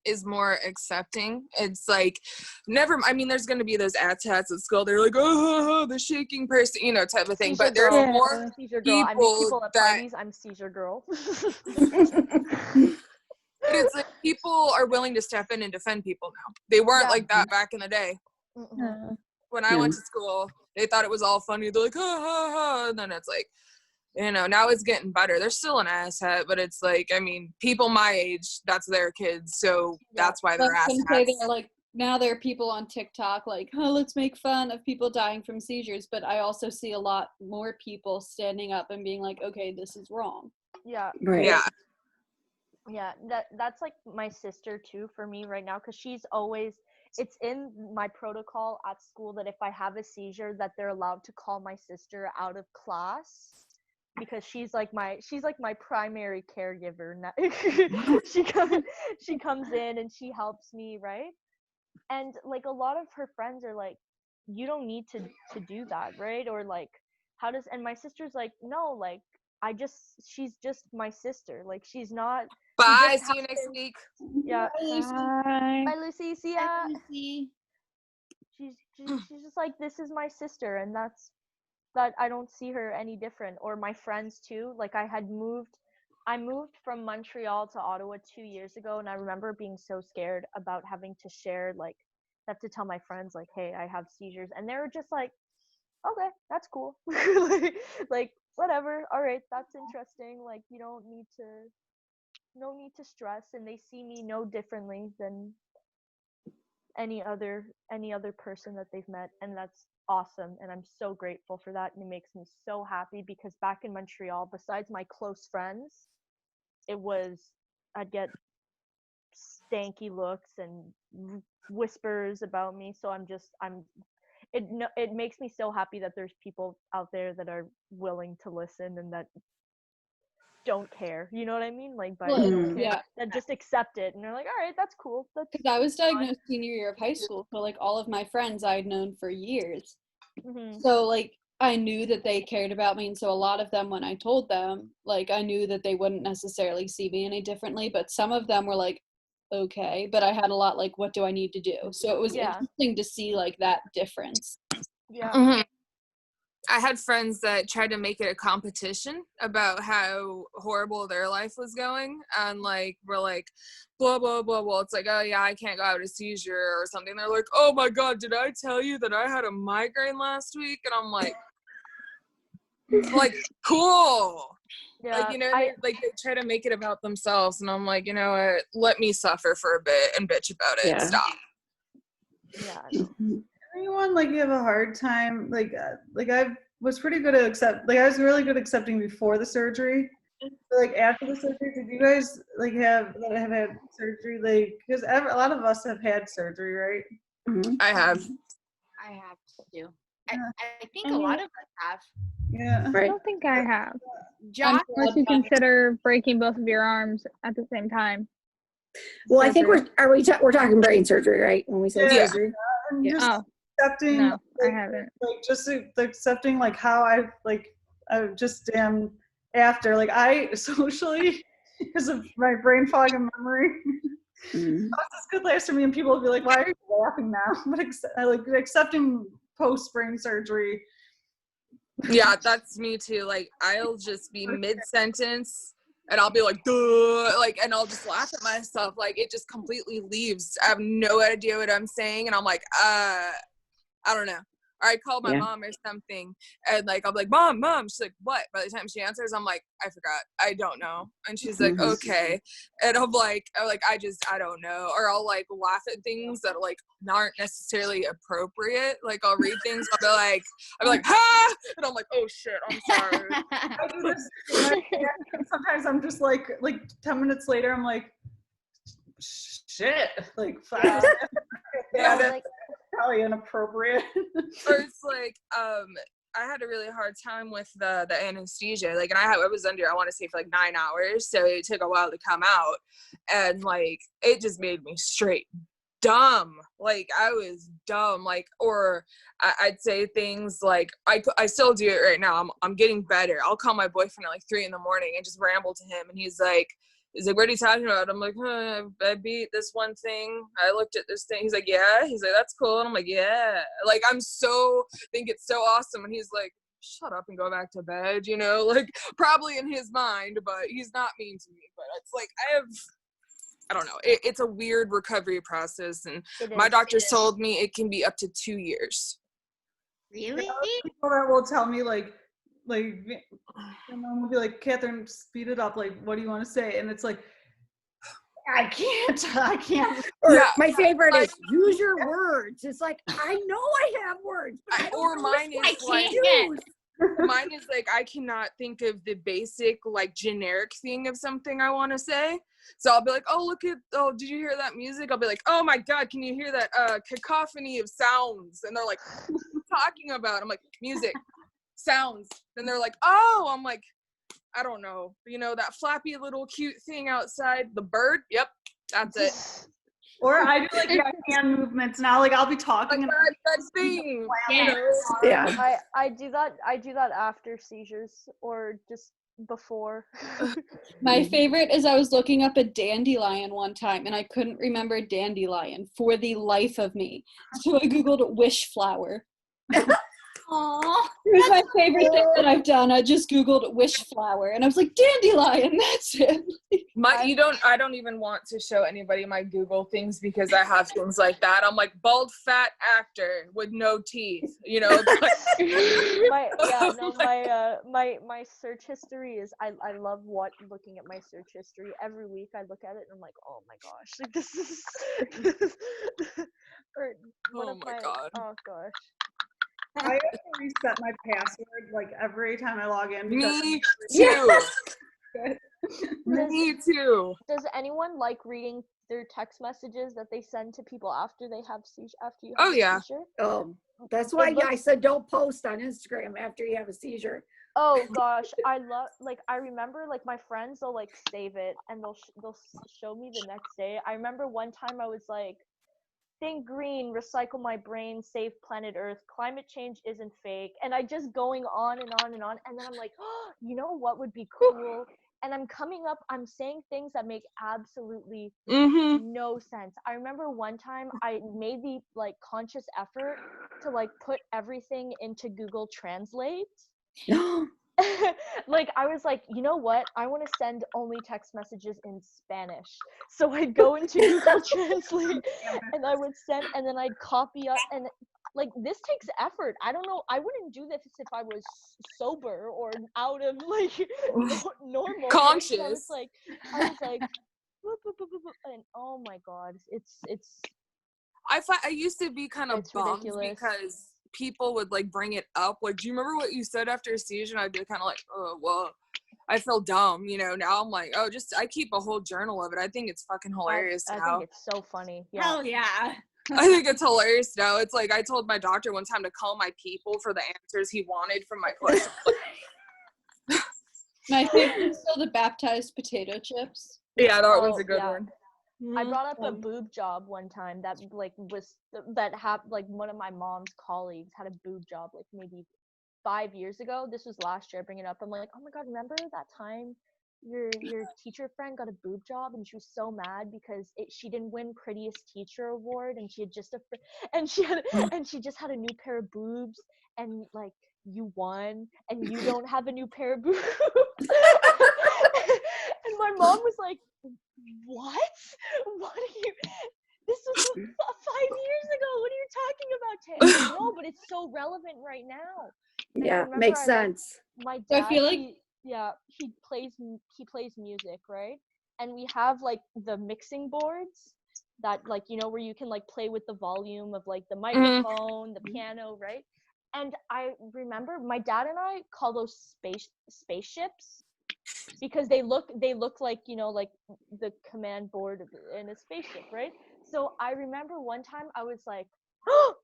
is more accepting. It's like I mean, there's going to be those asshats at school. They're like, oh, the shaking person, you know, type of thing. Seizure but there's girl. more People at parties, I'm seizure girl. But it's like people are willing to step in and defend people now. They weren't like that back in the day. Mm-hmm. When I went to school, they thought it was all funny. They're like, ha, ha, ha. And then it's like, you know, now it's getting better. They're still an asshat, but it's like, I mean, people my age, that's their kids. So that's why they're asshats. They're like, now there are people on TikTok like, oh, let's make fun of people dying from seizures. But I also see a lot more people standing up and being like, okay, this is wrong. Yeah. Right. Yeah. Yeah, that's like my sister too for me right now, because she's always, it's in my protocol at school that if I have a seizure that they're allowed to call my sister out of class because she's like my primary caregiver. She comes in and she helps me, right? And like a lot of her friends are like, you don't need to do that, right? Or like, how does, and my sister's like, no, like she's just my sister, like she's not. Bye, see you next week. Yeah. Bye. Bye, Lucy. See ya. Bye, Lucy. She's just like, this is my sister, and that's that. I don't see her any different. Or my friends too. Like I moved from Montreal to Ottawa 2 years ago, and I remember being so scared about having to share, like, have to tell my friends, like, hey, I have seizures, and they were just like, okay, that's cool. like whatever, all right, that's interesting. Like, you don't need to, no need to stress, and they see me no differently than any other person that they've met, and that's awesome, and I'm so grateful for that, and it makes me so happy because back in Montreal, besides my close friends, it was, I'd get stanky looks and whispers about me, so it makes me so happy that there's people out there that are willing to listen and that don't care, you know what I mean? Like, by Yeah, that just accept it, and they're like, all right, that's cool. because I was diagnosed senior year of high school, so like all of my friends I'd known for years. So like I knew that they cared about me, and so a lot of them, when I told them, like I knew that they wouldn't necessarily see me any differently, but some of them were like, okay, but I had a lot like, what do I need to do? So it was interesting to see like that difference. Yeah. I had friends that tried to make it a competition about how horrible their life was going, and like we're like blah blah blah blah. It's like, oh yeah, I can't go out, a seizure or something. They're like, oh my god, did I tell you that I had a migraine last week? And I'm like cool. Yeah, like, you know, they try to make it about themselves, and I'm like, you know what, let me suffer for a bit and bitch about it and stop. Yeah. Anyone like you have a hard time, like I was pretty good at I was really good accepting before the surgery. But, like after the surgery, did you guys like have had surgery? Like, because a lot of us have had surgery, right? I have too. I think a lot of us have. Yeah. I don't think I have. Josh, Unless you consider breaking both of your arms at the same time. Well, I think we're talking brain surgery, right? When we say surgery. Just accepting. No, I haven't. Like just accepting like how I just am after, like I socially, because of my brain fog and memory. This could last for me, and people will be like, why are you laughing now? But I like accepting post brain surgery. Yeah, that's me too. Like I'll just be mid-sentence and I'll be like, duh, like, and I'll just laugh at myself. Like it just completely leaves. I have no idea what I'm saying, and I'm like, I don't know. Or I call my mom or something, and like I'll be like, mom. She's like, what? By the time she answers, I'm like, I forgot. I don't know. And she's like, okay. And I'm like, I don't know. Or I'll like laugh at things that like aren't necessarily appropriate. Like I'll read things, I'll be like, ha! And I'm like, oh shit, I'm sorry. I do this. Sometimes I'm just like 10 minutes later, I'm like, shit, like, that's probably inappropriate. Or it's like, I had a really hard time with the anesthesia, like, and I was under, I want to say, for like 9 hours, so it took a while to come out, and like it just made me straight dumb. Like I was dumb. Like, or I'd say things like, I still do it right now. I'm getting better. I'll call my boyfriend at like 3 a.m. and just ramble to him, and he's like, what are you talking about? I'm like, I beat this one thing. I looked at this thing. He's like, yeah. He's like, that's cool. And I'm like, yeah. Like, think it's so awesome. And he's like, shut up and go back to bed, you know? Like, probably in his mind, but he's not mean to me. But it's like, I don't know. It's a weird recovery process. And my doctor told me it can be up to 2 years. Really? People that will tell me like, and then we'll be like, Catherine, speed it up. Like, what do you want to say? And it's like, I can't. Or my favorite is use your words. It's like, I know I have words, but I don't know mine is like, use. Mine is like, I cannot think of the basic, like, generic thing of something I want to say. So I'll be like, oh, did you hear that music? I'll be like, oh my God, can you hear that cacophony of sounds? And they're like, what are you talking about? I'm like, music. Sounds. Then they're like, oh, I'm like, I don't know, that flappy little cute thing outside, the bird. Yep, that's it. Or I do like hand movements now. Like I'll be talking like that thing. Yeah. I do that after seizures or just before. My favorite is I was looking up a dandelion one time and I couldn't remember dandelion for the life of me. So I Googled wish flower. Aww. It was my favorite thing that I've done. I just Googled wish flower and I was like, dandelion, that's it. I don't even want to show anybody my Google things because I have things like that. I'm like bald fat actor with no teeth, my search history is I love looking at my search history. Every week I look at it and I'm like, oh my gosh, like this is or one of my God. Oh gosh. I have to reset my password like every time I log in. Me too. Me too. Does anyone like reading their text messages that they send to people after they have seizure? Seizure? Oh, that's why I said don't post on Instagram after you have a seizure. Oh gosh, I remember like my friends, they'll like save it and they'll show me the next day. I remember one time I was like, think green, recycle my brain, save planet Earth, climate change isn't fake, and I just going on and on and on, and then I'm like, oh, you know what would be cool? And I'm saying things that make absolutely no sense. I remember one time I made the like conscious effort to like put everything into Google Translate. Like I was like, you know what? I want to send only text messages in Spanish. So I'd go into Google Translate and I would send, and then I'd copy up, and like this takes effort. I don't know. I wouldn't do this if I was sober or out of like normal conscious. I was like, boop, boop, boop, boop, boop, and oh my god, it's. I used to be kind of bummed ridiculous. because people would like bring it up. Like, do you remember what you said after a seizure? And I'd be kind of like, oh, well, I feel dumb, Now I'm like, oh, I keep a whole journal of it. I think it's fucking hilarious now. I think it's so funny. Yeah. Hell yeah. I think it's hilarious now. It's like I told my doctor one time to call my people for the answers he wanted from my questions. My favorite is still the baptized potato chips. Yeah, that was a good one. I brought up a boob job one time that like like one of my mom's colleagues had a boob job like maybe 5 years ago. This was last year. I bring it up. I'm like, oh my god, remember that time your teacher friend got a boob job and she was so mad because she didn't win prettiest teacher award and she had just she just had a new pair of boobs and like you won and you don't have a new pair of boobs. And my mom was like, what are you, this was 5 years ago, what are you talking about, Tay? No, but it's so relevant right now. And yeah, makes sense. My dad, I feel like he plays music, right? And we have like the mixing boards that like where you can like play with the volume of like the microphone, the piano, right? And I remember my dad and I call those spaceships because they look like like the command board in a spaceship, right? So I remember one time I was like, oh,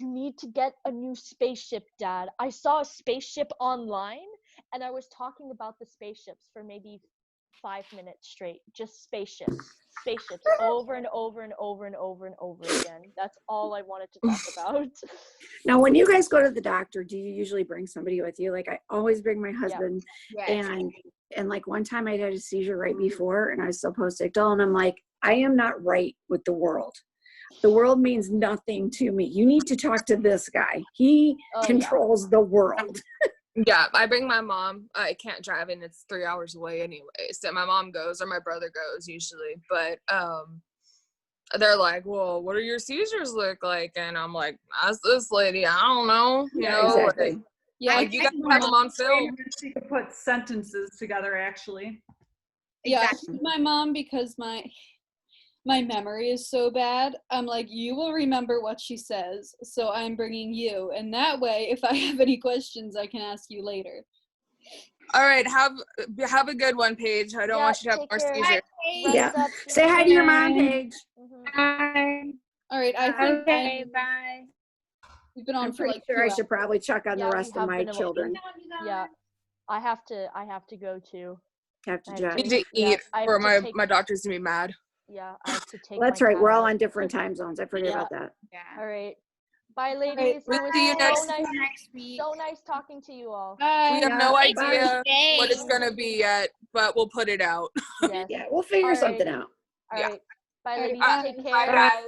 you need to get a new spaceship, Dad. I saw a spaceship online and I was talking about the spaceships for maybe 5 minutes straight. Just spaceships over and over and over and over and over again. That's all I wanted to talk about. Now, when you guys go to the doctor, do you usually bring somebody with you? Like I always bring my husband. Yeah. And like one time I had a seizure right before and I was so post-ictal and I'm like, I am not right with the world. The world means nothing to me. You need to talk to this guy. He controls the world. Yeah, I bring my mom. I can't drive and it's 3 hours away anyway. So my mom goes or my brother goes usually. But they're like, well, what do your seizures look like? And I'm like, ask this lady. I don't know. You know, exactly. like, yeah, like you got to have them on film. She could put sentences together, actually. Yeah, Exactly. my mom, because my memory is so bad, I'm like, you will remember what she says, so I'm bringing you, and that way if I have any questions I can ask you later. All right, have a good one, Paige. I don't want you to have more seizures. Yeah, say hi to your mom, Paige. Bye. All right, I think Okay, bye. we've been on I'm for pretty like sure 2 I hours. should probably check on the Yeah, we rest of have my been able- children. Yeah. I have to go too. Have to I judge. Need to Yeah, eat, I have or to take- my doctor's gonna be mad. Yeah, I have to take. Well, that's my right. We're all tablet. on different time zones. I forget about that. Yeah. All right. Bye, ladies. We'll It was see you so next nice. Next week. So nice talking to you all. We have no Bye. idea Bye. what it's gonna be yet, but we'll put it out. Yes. Yeah, we'll figure All right. something out. All Yeah. right. Bye, All right, ladies. bye. Take care. Bye, guys.